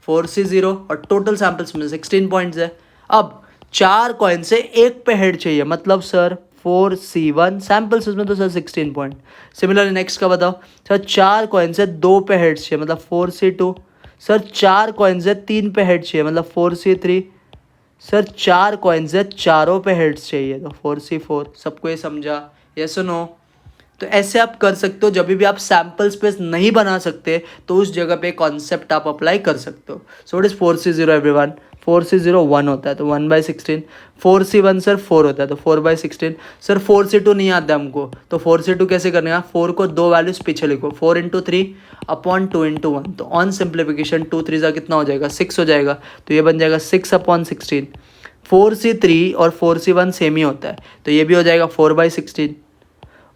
4C0 और टोटल सैम्पल्स में 16 पॉइंट्स है। अब 4 कॉइन से एक पे हेड चाहिए, मतलब सर 4C1 सैम्पल्स में तो सर 16 पॉइंट। सिमिलरली नेक्स्ट का बताओ सर, 4 कॉइन से 2 पे हेड चाहिए, मतलब 4C2। सर 4 कॉइन से 3 पे हेड चाहिए, मतलब 4C3। सर 4 कॉइन से चारों पे हेड्स चाहिए, तो 4C4। सबको ये समझा? यस और नो? तो ऐसे आप कर सकते हो, जब भी आप सैम्पल स्पेस नहीं बना सकते तो उस जगह पे कॉन्सेप्ट आप अप्लाई कर सकते हो। So it is 4C0 everyone. 4C0 1 होता है तो 1/16। 4C1 सर 4 होता है तो 4/16। सर 4C2 नहीं आता हमको, तो 4C2 कैसे करने का? 4 को 2 वैल्यूज पीछे लिखो, 4×3 अपॉन 2×1। तो ऑन सिंप्लीफिकेशन 2×3 का कितना हो जाएगा? 6 हो जाएगा, तो ये बन जाएगा 6/16। 4C3 और 4C1 सेम ही होता है, तो ये भी हो जाएगा 4/16।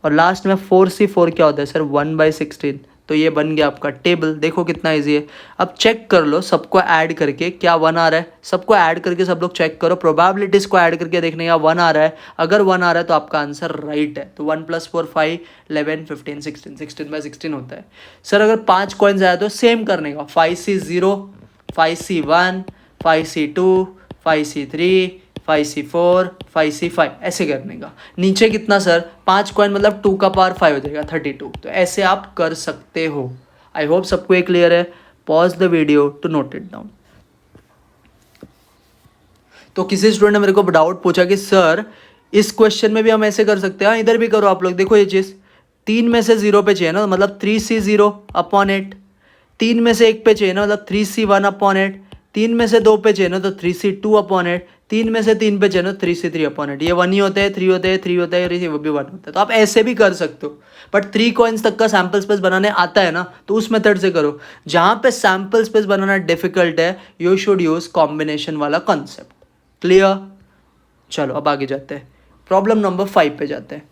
और लास्ट में 4C4 क्या होता है सर? 1/16। तो ये बन गया आपका टेबल। देखो कितना इजी है। अब चेक कर लो सबको ऐड करके, क्या 1 आ रहा है? सबको ऐड करके सब लोग चेक करो, प्रोबेबिलिटीज़ को ऐड करके देखने का 1 आ रहा है। अगर 1 आ रहा है तो आपका आंसर राइट है। तो 1 + 4 5 11 15 16 16/16 होता है। सर अगर 5 कॉइन्स आया तो सेम करने का, 5C0 5C1 5C2 5C3 5C4 5C5 ऐसे करने का। नीचे कितना सर? 5 कॉइन मतलब 2 का पावर 5 हो जाएगा 32। तो ऐसे आप कर सकते हो। आई होप सबको ये क्लियर है। Pause the video to note it down. तो किसी स्टूडेंट ने मेरे को डाउट पूछा कि सर इस क्वेश्चन में भी हम ऐसे कर सकते हैं। हाँ, इधर भी करो आप लोग। देखो ये चीज़ 3 में से 0 पे चाहिए ना, मतलब 3C0 अपॉन 8। 3 में से 1 पे चाहिए ना, मतलब 3C1 अपॉन 8। 3 में से 2 पे चाहिए ना, तो 3C2 अपॉन 8। 3 में से 3 पे चाहिए ना, 3C3 अपॉन 8। ये 1 ही होते हैं, 3 होते हैं, 3 होता है, वो भी 1 होता है। तो आप ऐसे भी कर सकते हो, बट 3 कॉइन्स तक का सैम्पल स्पेस बनाने आता है ना, तो उस मेथड से करो। जहाँ पे सैम्पल स्पेस बनाना डिफिकल्ट है, यू शुड यूज कॉम्बिनेशन वाला कॉन्सेप्ट। क्लियर? चलो अब आगे जाते हैं, प्रॉब्लम नंबर 5 पे जाते हैं।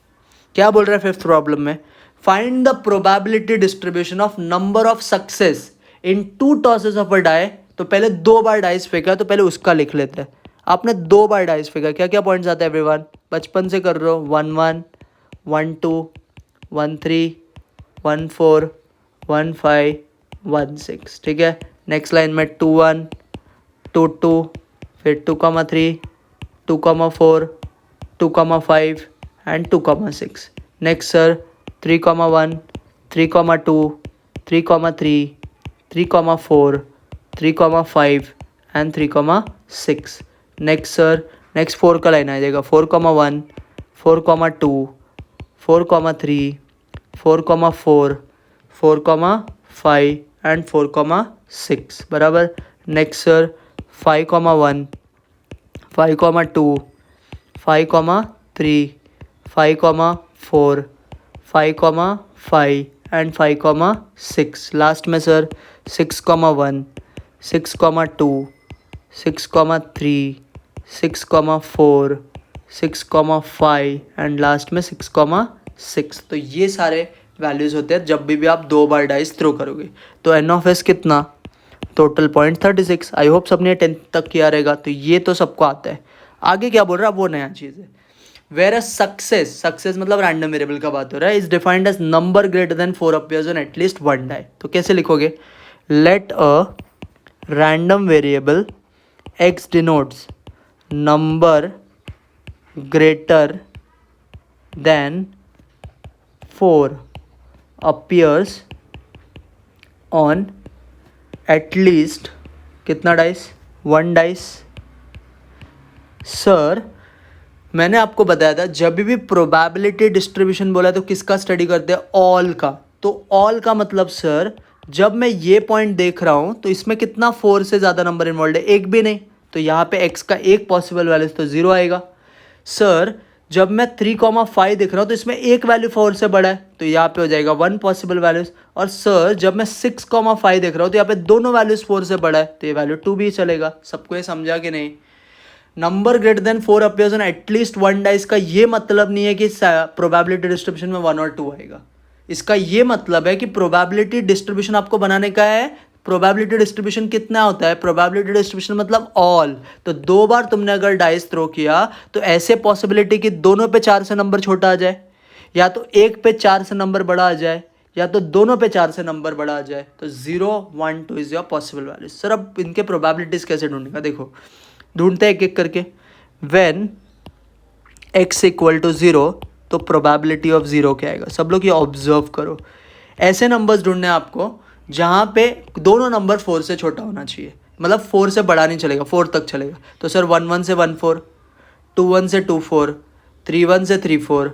क्या बोल रहा है 5th प्रॉब्लम में? Find the probability distribution of number of success in 2 tosses of a die. तो पहले 2 बार डाइस फेंका, तो पहले उसका लिख लेते हैं। आपने 2 बार डाइस फेंका, क्या क्या पॉइंट्स आते हैं एवरीवन? बचपन से कर रहे हो, 1 1 1 2 1 3 1 4 1 5 1 6। ठीक है, नेक्स्ट लाइन में 2 1 2 2, फिर 2,3 2,4 2,5 and 2,6. Next sir, 3,1 3,2 3,3 3,4 3,5 and 3,6. Next sir, next 4 का लाइन आ जाएगा, 4,1 4,2 4,3 4,4 4,5 and 4,6 बराबर। Next sir 5,1 5,2 5,3 5,4 5,5 and 5,6। लास्ट में सर 6,1 6,2 6,3 6,4 6,5 एंड लास्ट में 6,6। तो ये सारे वैल्यूज़ होते हैं जब भी आप 2 बार डाइस थ्रो करोगे। तो n(s) कितना? Total point 36। आई होप सबने 10th तक किया रहेगा, तो ये तो सबको आता है। आगे क्या बोल रहा है वो नया चीज़ है। वेयर सक्सेस, सक्सेस मतलब रैंडम वेरिएबल का बात हो रहा है, is defined as number greater than 4 appears on at least 1 die. तो कैसे लिखोगे? Let a random variable x denotes number greater than 4 appears on at least कितना डाइस? 1 डाइस। सर मैंने आपको बताया था जब भी प्रोबेबिलिटी डिस्ट्रीब्यूशन बोला तो किसका स्टडी करते हैं? ऑल का। तो ऑल का मतलब सर जब मैं ये पॉइंट देख रहा हूँ तो इसमें कितना 4 से ज़्यादा नंबर इन्वॉल्व है? एक भी नहीं। तो यहाँ पे x का एक पॉसिबल वैल्यू तो 0 आएगा। सर जब मैं 3,5 दिख रहा हूँ तो इसमें एक वैल्यू 4 से बड़ा है, तो यहाँ पे हो जाएगा 1 पॉसिबल वैल्यूज। और सर जब मैं 6,5 देख रहा हूँ तो यहाँ पे दोनों वैल्यूज 4 से बड़ा है, तो ये वैल्यू 2 भी चलेगा। सबको ये समझा कि नहीं? Number greater than 4 appears on at least one dice का ये मतलब नहीं है कि प्रोबेबिलिटी डिस्ट्रीब्यूशन में 1 और 2 आएगा। इसका ये मतलब है कि प्रोबेबिलिटी डिस्ट्रीब्यूशन आपको बनाने का है। प्रोबेबिलिटी डिस्ट्रीब्यूशन कितना होता है? प्रोबेबिलिटी डिस्ट्रीब्यूशन मतलब ऑल। तो 2 बार तुमने अगर डाइस थ्रो किया तो ऐसे पॉसिबिलिटी कि दोनों पे 4 से नंबर छोटा आ जाए, या तो एक पे 4 से नंबर बड़ा आ जाए, या तो दोनों पे 4 से नंबर बड़ा आ जाए। तो 0, 1, 2 is your possible values. Sir अब इनके प्रोबेबिलिटीज कैसे ढूंढेगा? देखो ढूंढते हैं एक एक करके। व्हेन x इक्वल टू 0 तो प्रोबेबिलिटी ऑफ 0 क्या आएगा? सब लोग ये ऑब्जर्व करो। ऐसे नंबर्स ढूंढने हैं आपको जहाँ पे दोनों नंबर 4 से छोटा होना चाहिए, मतलब 4 से बड़ा नहीं चलेगा, 4 तक चलेगा। तो सर 1 1 से 1 4, 2 1 से 2 4, 3 1 से 3 4,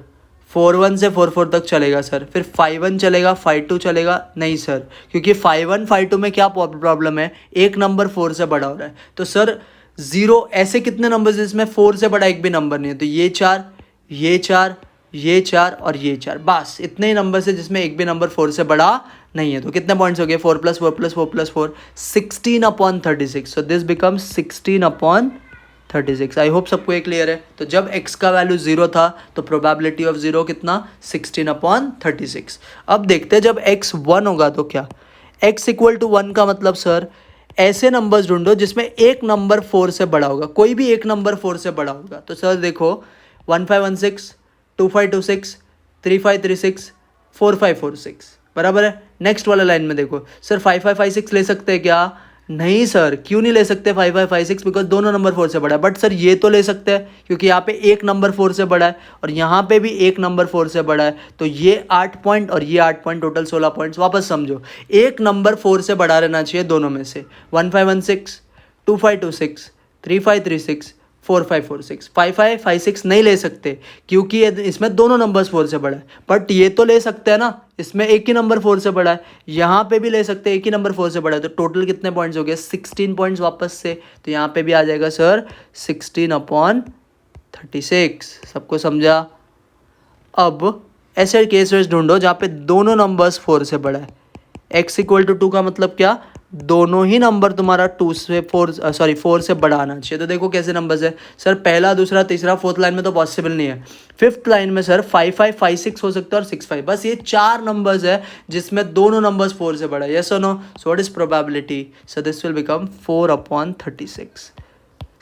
4 1 से 4 4 तक चलेगा सर। फिर 5 1 चलेगा, 5 2 चलेगा? नहीं सर, क्योंकि 5 1 5 2 में क्या प्रॉब्लम है? एक नंबर 4 से बड़ा हो रहा है। तो सर 0 ऐसे कितने नंबर जिसमें 4 से बड़ा एक भी नंबर नहीं है? तो ये 4, ये 4, ये 4 और ये 4, बस इतने ही नंबर से जिसमें एक भी नंबर 4 से बड़ा नहीं है। तो कितने पॉइंट्स हो गए? 4 + 4 + 4 + 4, 16/36। So this becomes 16/36। I hope सबको ये क्लियर है। तो जब x का वैल्यू 0 था तो प्रोबेबिलिटी ऑफ 0 कितना? 16/36। अब देखते हैं जब x 1 होगा तो क्या? x इक्वल टू 1 का मतलब सर ऐसे नंबर्स ढूंढो जिसमें एक नंबर 4 से बड़ा होगा, कोई भी एक नंबर 4 से बड़ा होगा। तो सर देखो 1516, 2526, 3536, 4546, बराबर है। नेक्स्ट वाला लाइन में देखो सर 5556 ले सकते हैं क्या? नहीं सर, क्यों नहीं ले सकते 5556? बिकॉज दोनों नंबर 4 से बड़ा है। बट सर ये तो ले सकते हैं क्योंकि यहाँ पे एक नंबर 4 से बड़ा है और यहाँ पे भी एक नंबर 4 से बड़ा है। तो ये 8 पॉइंट और ये 8 पॉइंट, टोटल 16 पॉइंट्स। वापस समझो, एक नंबर 4 से बड़ा रहना चाहिए दोनों में से। 1516, 2526, 3536, 4546, 5556 नहीं ले सकते क्योंकि इसमें दोनों नंबर्स 4 से बड़ा है। बट ये तो ले सकते हैं ना, इसमें एक ही नंबर 4 से बड़ा है, यहाँ पे भी ले सकते हैं एक ही नंबर 4 से बड़ा है। तो टोटल कितने पॉइंट्स हो गए? 16 पॉइंट्स वापस से। तो यहाँ पे भी आ जाएगा सर 16/36। सबको समझा? अब ऐसे केसेस ढूंढो जहाँ पे दोनों नंबर्स 4 से बड़ा है। x इक्वल टू 2 का मतलब क्या? दोनों ही नंबर तुम्हारा 4 से बड़ा आना चाहिए। तो देखो कैसे नंबर्स है सर, पहला, दूसरा, तीसरा, फोर्थ लाइन में तो पॉसिबल नहीं है। फिफ्थ लाइन में सर 5556 हो सकता है और 65। बस ये 4 नंबर्स है जिसमें दोनों नंबर्स 4 से बड़ा है। यस और no? So what is probability? So this will become 4/36।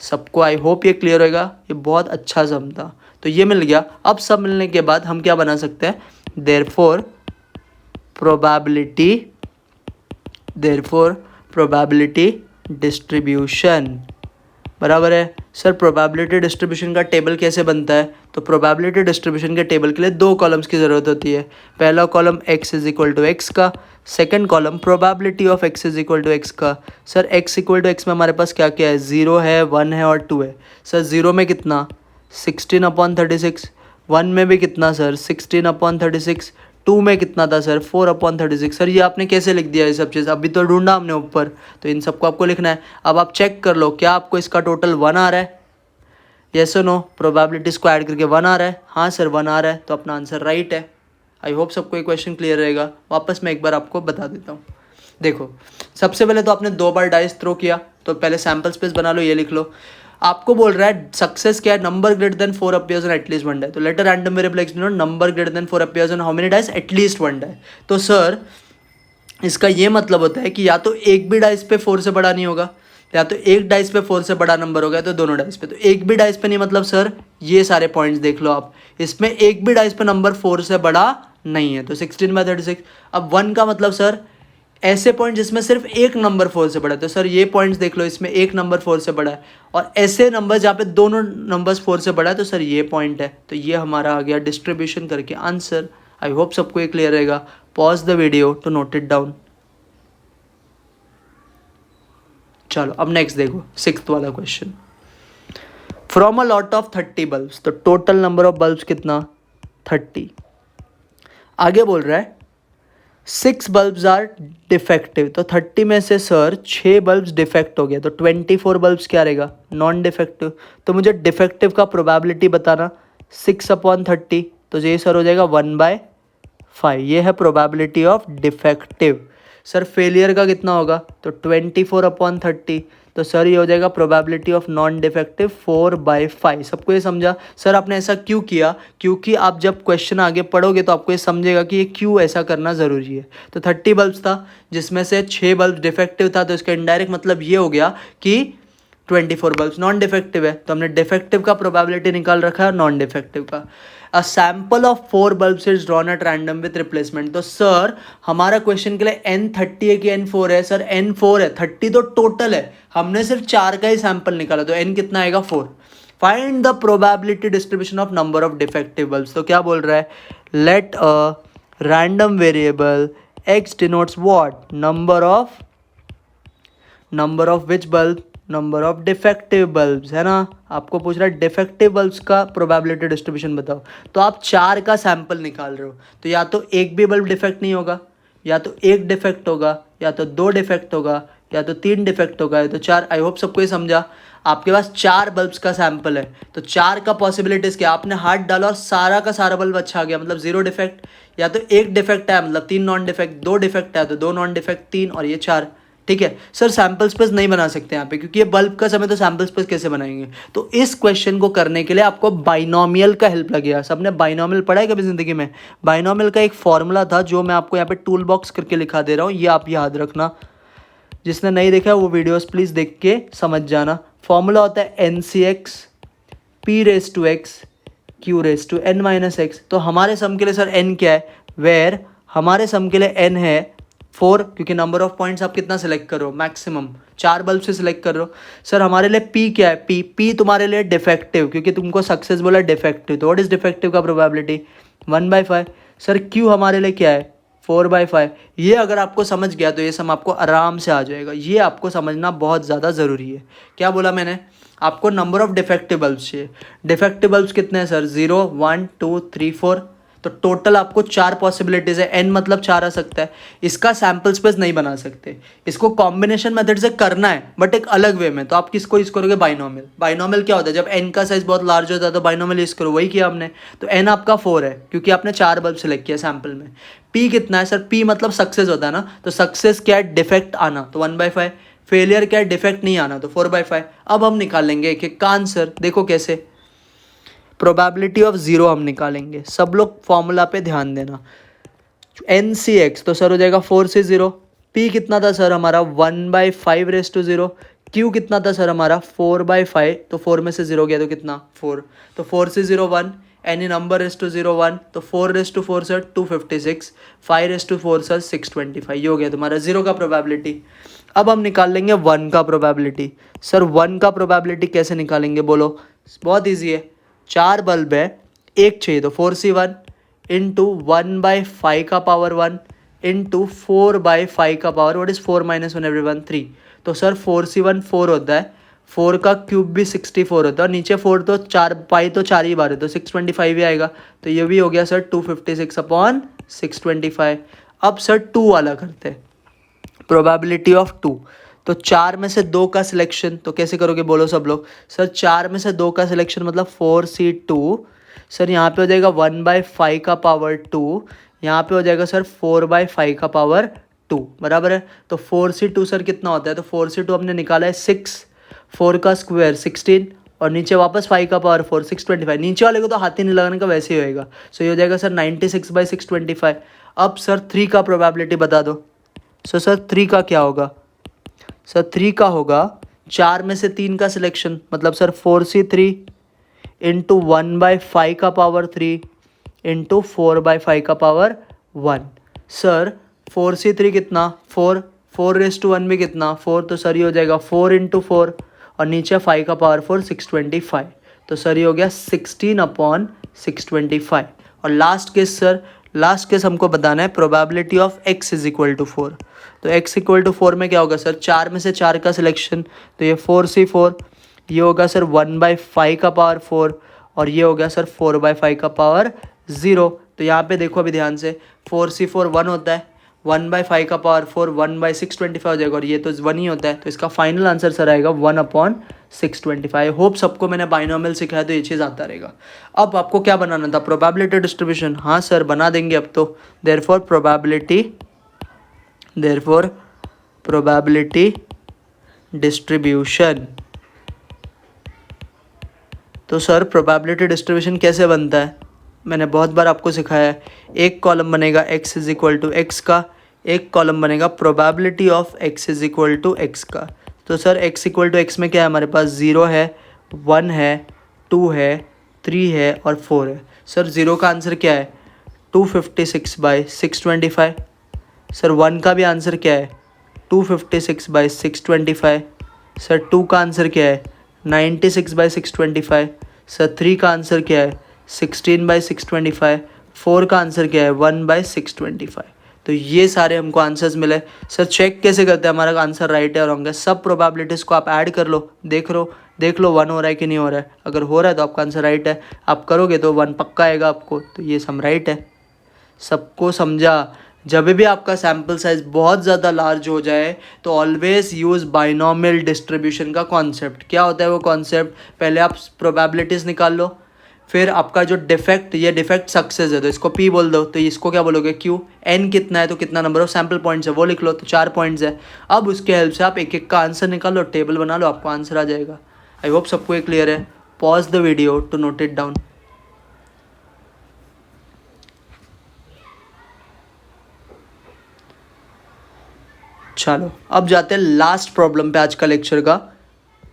सबको आई होप ये क्लियर होगा। ये बहुत अच्छा सम था, तो ये मिल गया। अब सब मिलने के बाद हम क्या बना सकते हैं? देयरफॉर प्रोबेबिलिटी डिस्ट्रीब्यूशन, बराबर है। सर प्रोबेबिलिटी डिस्ट्रीब्यूशन का टेबल कैसे बनता है? तो प्रोबेबिलिटी डिस्ट्रीब्यूशन के टेबल के लिए 2 कॉलम्स की ज़रूरत होती है। पहला column x is equal to x का, second column probability of x is equal to x का। Sir x equal to x में हमारे पास क्या क्या है? 0 है, 1 है और 2 है। सर 0 में कितना? 16/36। 1 में भी कितना सर? 16/36। 2 में कितना था सर? 4/36। सर ये आपने कैसे लिख दिया ये सब चीज़? अभी तो ढूंढा हमने ऊपर, तो इन सबको आपको लिखना है। अब आप चेक कर लो क्या आपको इसका टोटल 1 आ रहा है? यस और नो? प्रोबेबिलिटीज को ऐड करके 1 आ रहा है? हाँ सर 1 आ रहा है, तो अपना आंसर राइट है। आई होप सबको ये क्वेश्चन क्लियर रहेगा। वापस मैं एक बार आपको बता देता हूँ। देखो सबसे पहले तो आपने 2 बार डाइस थ्रो किया, तो पहले सैम्पल स्पेस बना लो। ये लिख लो। आपको बोल रहा है सक्सेस क्या है? Number greater than 4 appears on at least 1 die. तो let a random variable x denote number greater than 4 appears on how many dice? At least 1 die. तो सर इसका ये मतलब होता है कि या तो एक भी डाइस पे 4 से बड़ा नहीं होगा, या तो एक डाइस पे 4 से बड़ा नंबर होगा, तो दोनों डाइस पे। तो एक भी डाइस पे नहीं मतलब सर ये सारे पॉइंट्स देख लो आप, इसमें एक भी डाइस पे नंबर 4 से बड़ा नहीं है। तो 16/36। अब 1 का मतलब सर ऐसे पॉइंट जिसमें सिर्फ एक नंबर 4 से बड़ा है। तो सर ये पॉइंट्स देख लो, इसमें एक नंबर 4 से बड़ा है, और ऐसे नंबर जहाँ पे दोनों नंबर्स 4 से बड़ा है, तो सर ये पॉइंट है। तो ये हमारा आ गया डिस्ट्रीब्यूशन करके आंसर। आई होप सबको ये क्लियर रहेगा। Pause the video to note it down. चलो अब नेक्स्ट देखो 6th वाला question. From a lot of 30 bulbs, तो टोटल नंबर ऑफ बल्ब्स कितना? 30। आगे बोल रहा है 6 बल्ब्स आर डिफेक्टिव। तो 30 में से सर 6 बल्ब्स डिफेक्ट हो गया, तो 24 बल्ब्स क्या रहेगा? Non defective. तो मुझे डिफेक्टिव का प्रोबेबिलिटी बताना। 6/30, तो ये सर हो जाएगा 1/5। ये है probability of defective. Sir failure का कितना होगा, तो 24/30, तो सर ये हो जाएगा प्रोबेबिलिटी ऑफ नॉन डिफेक्टिव 4/5। सबको ये समझा। सर आपने ऐसा क्यों किया, क्योंकि आप जब क्वेश्चन आगे पढ़ोगे तो आपको ये समझेगा कि ये क्यों ऐसा करना ज़रूरी है। तो 30 बल्ब्स था जिसमें से 6 बल्ब डिफेक्टिव था, तो इसका इनडायरेक्ट मतलब ये हो गया कि 24 बल्ब्स नॉन डिफेक्टिव है। तो हमने डिफेक्टिव का प्रोबेबिलिटी निकाल रखा है, नॉन डिफेक्टिव का। A sample of 4 bulbs is drawn at random with replacement. तो सर हमारा क्वेश्चन के लिए n30 है कि n4 है, सर n4 है, 30 तो टोटल है, हमने सिर्फ 4 का ही सैंपल निकाला, तो n कितना आएगा 4। Find the probability distribution of number of defective bulbs. तो क्या बोल रहा है, let a random variable x denotes what, number of which bulb, number of defective bulbs, है ना। आपको पूछ रहा है डिफेक्टिव बल्ब्स का प्रोबेबिलिटी डिस्ट्रीब्यूशन बताओ। तो आप 4 का सैंपल निकाल रहे हो, तो या तो एक भी बल्ब डिफेक्ट नहीं होगा, या तो एक डिफेक्ट होगा, या तो 2 डिफेक्ट होगा, या तो 3 डिफेक्ट होगा, या तो 4। आई होप सबको ये समझा। आपके पास 4 बल्ब्स का सैंपल है, तो 4 का पॉसिबिलिटीज क्या, आपने हाथ डाला और सारा का सारा बल्ब अच्छा आ गया, मतलब 0 डिफेक्ट। या तो एक डिफेक्ट है मतलब 3 नॉन डिफेक्ट, 2 डिफेक्ट है तो 2 नॉन डिफेक्ट, 3 और ये 4। ठीक है सर, सैंपल स्पेस नहीं बना सकते यहाँ पे क्योंकि ये बल्ब का समय, तो सैंपल स्पेस कैसे बनाएंगे। तो इस क्वेश्चन को करने के लिए आपको बाइनोमियल का हेल्प लगेगा। सबने बाइनोमियल पढ़ा है कभी जिंदगी में। बाइनोमियल का एक फॉर्मूला था जो मैं आपको यहाँ पे टूल बॉक्स करके लिखा दे रहा हूँ, ये आप याद रखना। जिसने नहीं देखा वो वीडियोस प्लीज़ देख के समझ जाना। फॉर्मूला होता है NCX P⁻x Q⁻n-x। तो हमारे सम के लिए सर n क्या है, वेयर हमारे सम के लिए n है 4, क्योंकि नंबर ऑफ पॉइंट्स आप कितना सेलेक्ट कर रहे हो, मैक्सिमम 4 बल्ब से सिलेक्ट कर रहे हो। सर हमारे लिए p क्या है, p तुम्हारे लिए डिफेक्टिव, क्योंकि तुमको सक्सेस बोला डिफेक्टिव, तो व्हाट इज डिफेक्टिव का प्रोबेबिलिटी 1/5। सर q हमारे लिए क्या है 4/5। ये अगर आपको समझ गया तो ये सम आपको आराम से आ जाएगा। ये आपको समझना बहुत ज़्यादा ज़रूरी है। क्या बोला मैंने, आपको नंबर ऑफ डिफेक्टिव बल्ब्स चाहिए। डिफेक्टिव बल्ब्स कितने हैं सर, 0 1 2 3 4। तो टोटल आपको 4 पॉसिबिलिटीज़ है, n मतलब 4 आ सकता है। इसका सैंपल स्पेस नहीं बना सकते, इसको कॉम्बिनेशन मेथड से करना है बट एक अलग वे में। तो आप किसको यूज़ करोगे, बाइनोमियल। बाइनोमियल क्या होता है, जब n का साइज बहुत लार्ज होता है तो बाइनोमियल यूज़ करो, वही किया हमने। तो n आपका 4 है क्योंकि आपने 4 बल्ब सेलेक्ट किया सैंपल में। p कितना है सर, p मतलब सक्सेस होता है ना, तो सक्सेस क्या है, डिफेक्ट आना, तो 1/5। फेलियर क्या है, डिफेक्ट नहीं आना, तो 4/5। अब हम निकाल लेंगे एक एक का आंसर। देखो कैसे, प्रोबेबिलिटी ऑफ 0 हम निकालेंगे। सब लोग फॉर्मूला पे ध्यान देना। NCX तो सर हो जाएगा 4 से 0। P कितना था सर हमारा 1/5⁻0। Q कितना था सर हमारा 4/5, तो 4 में से 0 गया तो कितना 4, तो 4 से 0 1, एनी नंबर रेस टू 0 1, तो 4 सर 256, 5 सर 625। ये हो गया तुम्हारा 0 का प्रोबेबिलिटी। अब हम निकाल लेंगे 1 का प्रोबेबिलिटी। सर 1 का प्रोबेबिलिटी कैसे निकालेंगे बोलो, बहुत ईजी है। 4 बल्ब है, एक चाहिए, तो 4C1 इंटू 1/5 का पावर 1 इंटू 4/5 का पावर, व्हाट इज 4 - 1 एवरीवन 3। तो सर 4C1 4 होता है, 4 का क्यूब भी 64 होता है, और नीचे 4 तो 4 पाई तो 4 ही बार है, तो 625 ही आएगा। तो ये भी हो गया सर 256/625। अब सर 2 वाला करते हैं, प्रोबेबिलिटी ऑफ 2। तो 4 में से 2 का सिलेक्शन, तो कैसे करोगे बोलो सब लोग। सर 4 में से 2 का सिलेक्शन मतलब 4C2। सर यहाँ पे हो जाएगा 1/5 का पावर 2, यहाँ पे हो जाएगा सर 4/5 का पावर 2, बराबर है। तो 4C2 सर कितना होता है, तो 4C2 हमने निकाला है 6, 4 का स्क्वायर 16, और नीचे वापस 5 का पावर 4 625। नीचे वाले को तो हाथ ही नहीं लगाने का, वैसे ही होएगा। सो ये हो जाएगा सर 96/625। अब सर 3 का प्रोबेबिलिटी बता दो। सो सर 3 का क्या होगा, सर 3 का होगा 4 में से 3 का सिलेक्शन, मतलब सर 4C3 इंटू 1/5 का पावर 3 इंटू 4/5 का पावर 1। सर 4C3 कितना 4, 4 भी कितना 4, तो सर ये हो जाएगा 4 इंटू 4, और नीचे 5 का पावर 4 625। तो सर ये हो गया 16/625। और last case sir, last case हमको बताना है probability of x is equal to 4। तो x इक्वल टू 4 में क्या होगा सर, 4 में से 4 का सिलेक्शन, तो ये 4C4, ये होगा सर 1/5 का पावर 4, और ये हो गया सर 4/5 का पावर 0। तो यहाँ पे देखो अभी ध्यान से, 4C4 1 होता है, 1/5 का पावर 4 1/625 हो जाएगा, और ये तो 1 ही होता है। तो इसका फाइनल आंसर सर आएगा 1/625। 625। होप सबको मैंने बाइनोमियल सिखाया तो ये चीज़ आता रहेगा। अब आपको क्या बनाना था, प्रोबेबिलिटी डिस्ट्रीब्यूशन। हाँ सर बना देंगे अब तो। Therefore probability distribution. तो सर प्रोबेबिलिटी डिस्ट्रीब्यूशन कैसे बनता है, मैंने बहुत बार आपको सिखाया है। एक कॉलम बनेगा x is equal to x का, एक कॉलम बनेगा probability of x is equal to x का। तो sir x equal to x में क्या है हमारे पास, 0 है, 1 है, 2 है, 3 है और 4 है। सर 0 का आंसर क्या है, 256/625। सर 1 का भी आंसर क्या है, 256/625। सर 2 का आंसर क्या है, 96/625। सर 3 का आंसर क्या है, 16/625। 4 का आंसर क्या है, 1/625। तो ये सारे हमको आंसर्स मिले। सर चेक कैसे करते हैं हमारा आंसर राइट है और रॉन्ग है, सब प्रोबेबिलिटीज़ को आप ऐड कर लो, देख लो 1 हो रहा है कि नहीं हो रहा है। अगर हो रहा है तो आपका आंसर राइट है, आप करोगे तो 1 पक्का आएगा आपको, तो ये सम राइट है। सबको समझा। जब भी आपका सैम्पल साइज बहुत ज़्यादा लार्ज हो जाए तो ऑलवेज यूज़ बाइनोमियल डिस्ट्रीब्यूशन का कॉन्सेप्ट। क्या होता है वो कॉन्सेप्ट, पहले आप प्रोबेबिलिटीज़ निकाल लो, फिर आपका जो डिफेक्ट, ये डिफेक्ट सक्सेस है तो इसको P बोल दो, तो इसको क्या बोलोगे Q। N कितना है तो कितना नंबर ऑफ सैम्पल पॉइंट्स है वो लिख लो, तो 4 पॉइंट्स है। अब उसके हेल्प से आप एक एक का आंसर निकालो, टेबल बना लो, आपको आंसर आ जाएगा। आई होप सबको ये क्लियर है। Pause the video to note it down. चलो अब जाते हैं लास्ट प्रॉब्लम पे आज का लेक्चर का।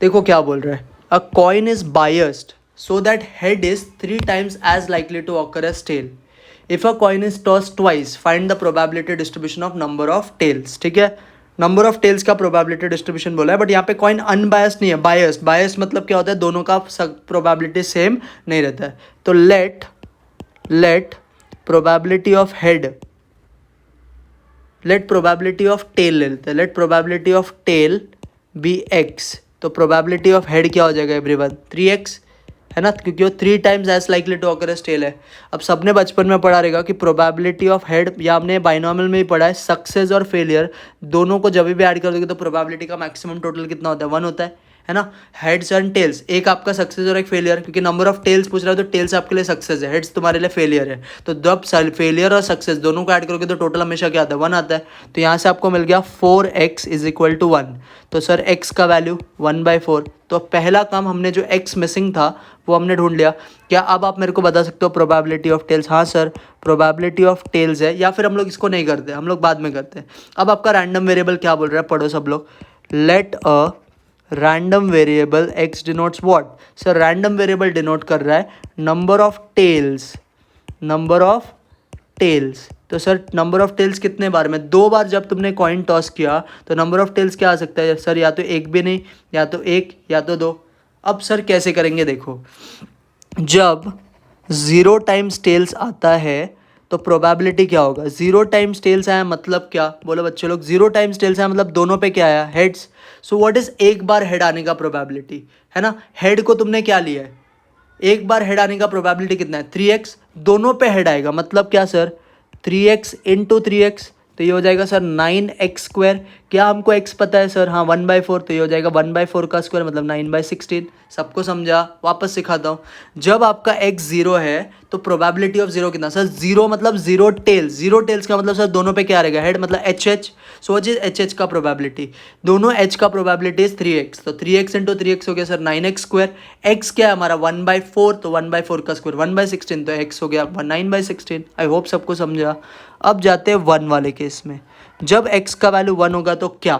देखो क्या बोल रहा है, अ coin is biased so that head is 3 times as likely to occur as tail. If a coin is tossed twice, find the probability distribution of number of tails. ठीक है, नंबर ऑफ टेल्स का probability distribution बोला है, but यहाँ पे coin unbiased नहीं है, biased. Biased मतलब क्या होता है, दोनों का प्रोबेबिलिटी सेम नहीं रहता है। तो let probability of head, let probability of tail ले लेते हैं, let probability of tail be x. तो प्रोबेबिलिटी ऑफ हेड क्या हो जाएगा एवरीवन, 3x है ना, क्योंकि वो 3 times as likely to occur as tail है। अब सबने बचपन में पढ़ा रहेगा कि प्रोबेबिलिटी ऑफ हेड, या हमने बाइनोमियल में भी पढ़ा है, सक्सेस और फेलियर दोनों को जब भी ऐड कर दोगे तो प्रोबेबिलिटी का मैक्सिमम टोटल कितना होता है, 1 होता है ना। हेड्स एंड टेल्स, एक आपका सक्सेस और एक फेलियर, क्योंकि नंबर ऑफ टेल्स पूछ रहा है तो टेल्स आपके लिए सक्सेस है, हेड्स तुम्हारे लिए फेलियर है। तो जब फेलियर और सक्सेस दोनों को ऐड करोगे तो टोटल हमेशा क्या आता है, 1 आता है। तो यहाँ से आपको मिल गया 4x इज इक्वल टू 1। तो सर x का वैल्यू 1/4। तो पहला काम हमने जो x मिसिंग था वो हमने ढूंढ लिया। क्या अब आप मेरे को बता सकते हो प्रोबेबिलिटी ऑफ टेल्स। हाँ सर प्रोबेबिलिटी ऑफ टेल्स है, या फिर हम लोग इसको नहीं करते, हम लोग बाद में करते हैं। अब आपका रैंडम वेरिएबल क्या बोल रहा है, पढ़ो सब लोग। Let a random variable x denotes what. Sir random variable denote कर रहा है number of tails, number of tails. तो सर नंबर ऑफ टेल्स कितने बार में, 2 बार जब तुमने कॉइन टॉस किया तो नंबर ऑफ टेल्स क्या आ सकता है सर, या तो एक भी नहीं, या तो 1 या तो 2। अब सर कैसे करेंगे, देखो जब 0 टाइम्स टेल्स आता है तो प्रोबेबिलिटी क्या होगा, 0 टाइम्स टेल्स आया मतलब क्या, बोलो बच्चे लोग, 0 टाइम्स टेल्स आया मतलब दोनों पे क्या आया, हेड्स। सो व्हाट इज एक बार हेड आने का प्रोबेबिलिटी, है ना। हेड को तुमने क्या लिया है, एक बार हेड आने का प्रोबेबिलिटी कितना है, 3x। दोनों पे हेड आएगा मतलब क्या सर, 3x इंटू 3x, तो ये हो जाएगा सर 9x²। क्या हमको x पता है सर, हाँ 1/4, तो ये हो जाएगा 1/4 का स्क्वायर मतलब 9/16। सबको समझा, वापस सिखाता हूँ। जब आपका x 0 है तो प्रोबेबिलिटी ऑफ 0 कितना सर, 0 मतलब 0 टेल्स, 0 टेल्स का मतलब सर दोनों पे क्या रहेगा, हेड मतलब HH। सो इज HH का प्रोबेबिलिटी, दोनों h का प्रोबेबिलिटी इज 3x, तो 3x इंटू 3x हो गया सर 9x²। x क्या है हमारा 1/4, तो 1/4 का स्क्वायर 1/16, तो x हो गया 9/16। आई होप सबको समझा। अब जाते हैं 1 वाले केस में, जब x का वैल्यू 1 होगा तो क्या,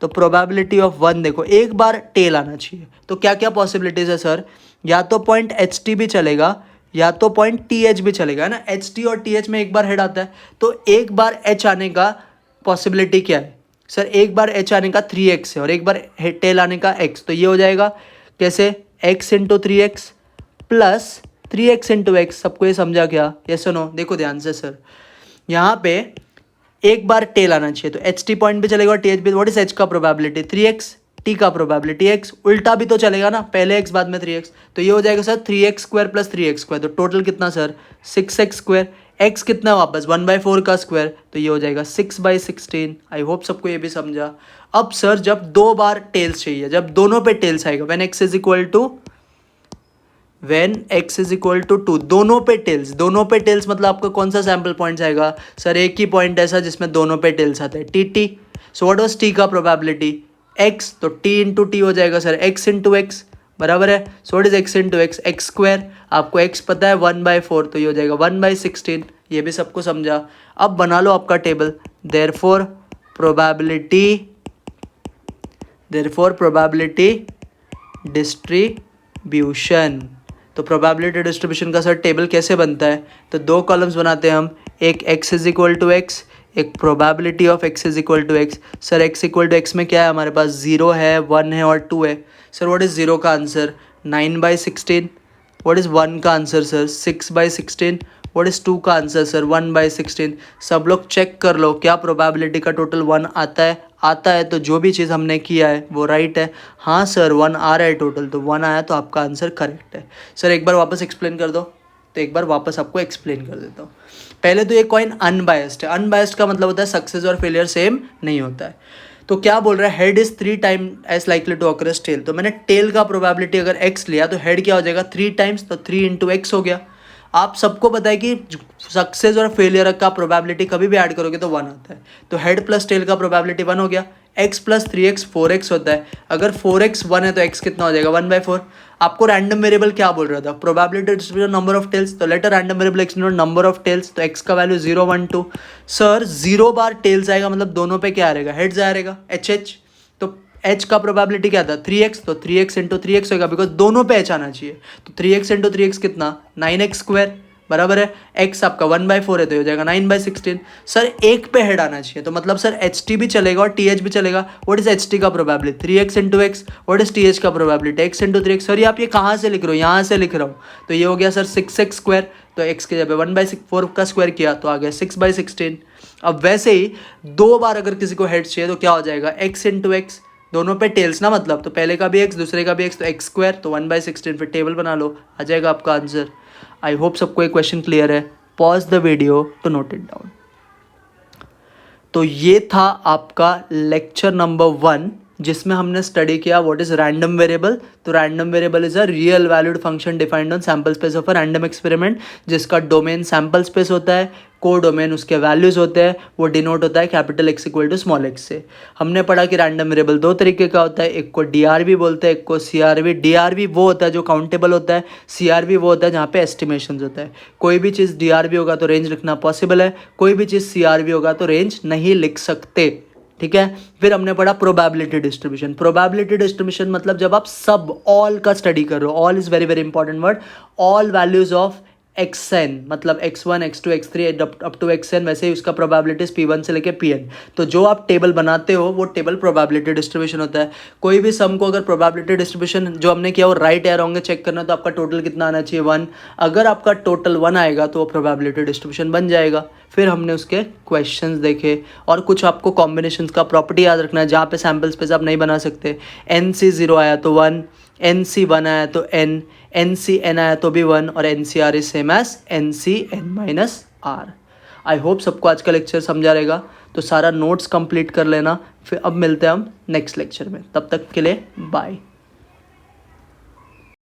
तो प्रोबेबिलिटी ऑफ 1 देखो, एक बार टेल आना चाहिए। तो क्या क्या पॉसिबिलिटीज़ है सर, या तो पॉइंट HT भी चलेगा या तो पॉइंट TH भी चलेगा, है ना। HT और TH में एक बार हेड आता है, तो एक बार H आने का पॉसिबिलिटी क्या है सर, एक बार H आने का 3x है और एक बार टेल आने का x, तो ये हो जाएगा कैसे, x into 3x plus 3x into x. सबको ये समझा क्या, ये सुनो देखो ध्यान से सर, यहाँ पे एक बार टेल आना चाहिए तो HT पॉइंट भी चलेगा और TH भी। व्हाट इज H का प्रोबेबिलिटी, 3x, T का प्रोबेबिलिटी x, उल्टा भी तो चलेगा ना, पहले x बाद में 3x, तो ये हो जाएगा सर 3x² प्लस 3x²। तो टोटल कितना सर, 6x²। x कितना वापस 1/4 का स्क्वायर, तो ये हो जाएगा 6/16। आई होप सबको ये भी समझा। अब सर जब दो बार टेल्स चाहिए, जब दोनों पे टेल्स आएगा, when x is equal to 2, दोनों पे टेल्स, दोनों पे टेल्स मतलब आपका कौन सा सैम्पल पॉइंट्स आएगा सर? एक ही पॉइंट ऐसा जिसमें दोनों पे टेल्स आते हैं, T. So what was T का प्रोबेबिलिटी? x, तो t इंटू टी हो जाएगा सर x इंटू एक्स, बराबर है। सो what is x into x? X square, आपको x पता है 1/4, तो ये हो जाएगा 1/16। ये भी सबको समझा। अब बना लो आपका टेबल। Therefore probability distribution. तो प्रोबेबिलिटी डिस्ट्रीब्यूशन का सर टेबल कैसे बनता है? तो दो कॉलम्स बनाते हैं हम, एक x is equal to x, एक probability of x is equal to x. Sir x equal to x में क्या है हमारे पास? 0 है, 1 है और 2 है। सर व्हाट इज़ 0 का आंसर? 9/16। व्हाट इज़ 1 का आंसर सर? 6/16। व्हाट इज़ 2 का आंसर सर? 1/16। सब लोग चेक कर लो क्या प्रोबेबिलिटी का टोटल 1 आता है? आता है, तो जो भी चीज़ हमने किया है वो राइट है। हाँ सर 1 आ रहा है टोटल, तो 1 आया, तो आपका आंसर करेक्ट है। सर एक बार वापस एक्सप्लेन कर दो। तो एक बार वापस आपको एक्सप्लेन कर देता हूँ। पहले तो ये कॉइन अनबायस्ड है। अनबायस्ड का मतलब होता है सक्सेस और फेलियर सेम नहीं होता है। तो क्या बोल रहा है? Head is 3 time as likely to occur as tail. तो मैंने टेल का प्रोबेबिलिटी अगर एक्स लिया तो हेड क्या हो जाएगा? 3 टाइम्स, तो 3 इंटू एक्स हो गया। आप सबको पता है कि सक्सेस और फेलियर का प्रोबेबिलिटी कभी भी ऐड करोगे तो 1 आता है। तो हेड प्लस टेल का प्रोबेबिलिटी 1 हो गया। x प्लस 3x 4x होता है। अगर 4x 1 है तो x कितना हो जाएगा? 1/4। आपको रैंडम वेरिएबल क्या बोल रहा था? Probability distribution number of tails. तो let a random variable x note number of tails, तो x का वैल्यू 0 1 2। सर 0 बार टेल्स आएगा मतलब दोनों पे क्या आएगा? हेड्स आएगा, एच। तो h का प्रोबेबिलिटी क्या था? 3x, तो 3x इंटू 3x होगा, बिकॉज दोनों पे h आना चाहिए। तो 3x इंटू 3x कितना? 9x स्क्वायर, बराबर है। x आपका 1/4 है, तो हो जाएगा 9/16। सर एक पे हेड आना चाहिए, तो मतलब सर एच टी भी चलेगा और टी एच भी चलेगा। व्हाट इज एच टी का probability? 3x into x. What is T H का probability? x into 3x। Sir ये आप ये कहाँ से लिख रहे हो? यहाँ से लिख रहा हूँ। तो ये हो गया सर 6x स्क्वायर, तो x के जगह 1/4 का स्क्वायर किया तो आ गया 6/16। अब वैसे ही दो बार अगर किसी को हेड चाहिए तो क्या हो जाएगा? x इंटू एक्स, दोनों पे टेल्स ना, मतलब तो पहले का भी x दूसरे का भी x, तो x स्क्वायर, तो 1/16। फिर टेबल बना लो, आ जाएगा आपका आंसर। आई होप सबको एक क्वेश्चन क्लियर है। Pause the video to note it down. तो ये था आपका लेक्चर नंबर 1, जिसमें हमने स्टडी किया व्हाट इज रैंडम वेरिएबल। तो random variable is a real valued function defined on sample space of a random experiment, जिसका डोमेन सैम्पल स्पेस होता है, को डोमेन उसके वैल्यूज होते हैं, वो डिनोट होता है capital X equal to small x से। हमने पढ़ा कि रैंडम वेरिएबल दो तरीके का होता है, एक को DRV बोलते हैं, एक को CRV। DRV वो होता है जो काउंटेबल होता है, CRV वो होता है जहाँ पे एस्टिमेशन होता है। कोई भी चीज़ DRV होगा तो रेंज लिखना पॉसिबल है, कोई भी चीज़ CRV होगा तो रेंज नहीं लिख सकते, ठीक है। फिर हमने पढ़ा प्रोबेबिलिटी डिस्ट्रीब्यूशन। प्रोबेबिलिटी डिस्ट्रीब्यूशन मतलब जब आप सब ऑल का स्टडी कर रहे हो, all is very very important word, all values of xn, मतलब x1 x2 x3 up to xn, वैसे ही उसका प्रोबेबिलिटीज p1 से लेके pn। तो जो आप टेबल बनाते हो वो टेबल प्रोबेबिलिटी डिस्ट्रीब्यूशन होता है। कोई भी सम को अगर प्रोबेबिलिटी डिस्ट्रीब्यूशन जो हमने किया वो राइट या रॉन्ग चेक करना, तो आपका टोटल कितना आना चाहिए? 1। अगर आपका टोटल 1 आएगा तो वो प्रोबेबिलिटी डिस्ट्रीब्यूशन बन जाएगा। फिर हमने उसके क्वेश्चंस देखे और कुछ आपको कॉम्बिनेशंस का प्रॉपर्टी याद रखना है, जहाँ पे सैम्पल स्पेस आप नहीं बना सकते। NC 0 आया तो 1, NC 1 आया तो n, NC n आया तो भी 1, और NCR is same as NC n -r। I hope सबको आज का लेक्चर समझा रहेगा। तो सारा नोट्स कंप्लीट कर लेना। फिर अब मिलते हैं हम नेक्स्ट लेक्चर में, तब तक के लिए बाय।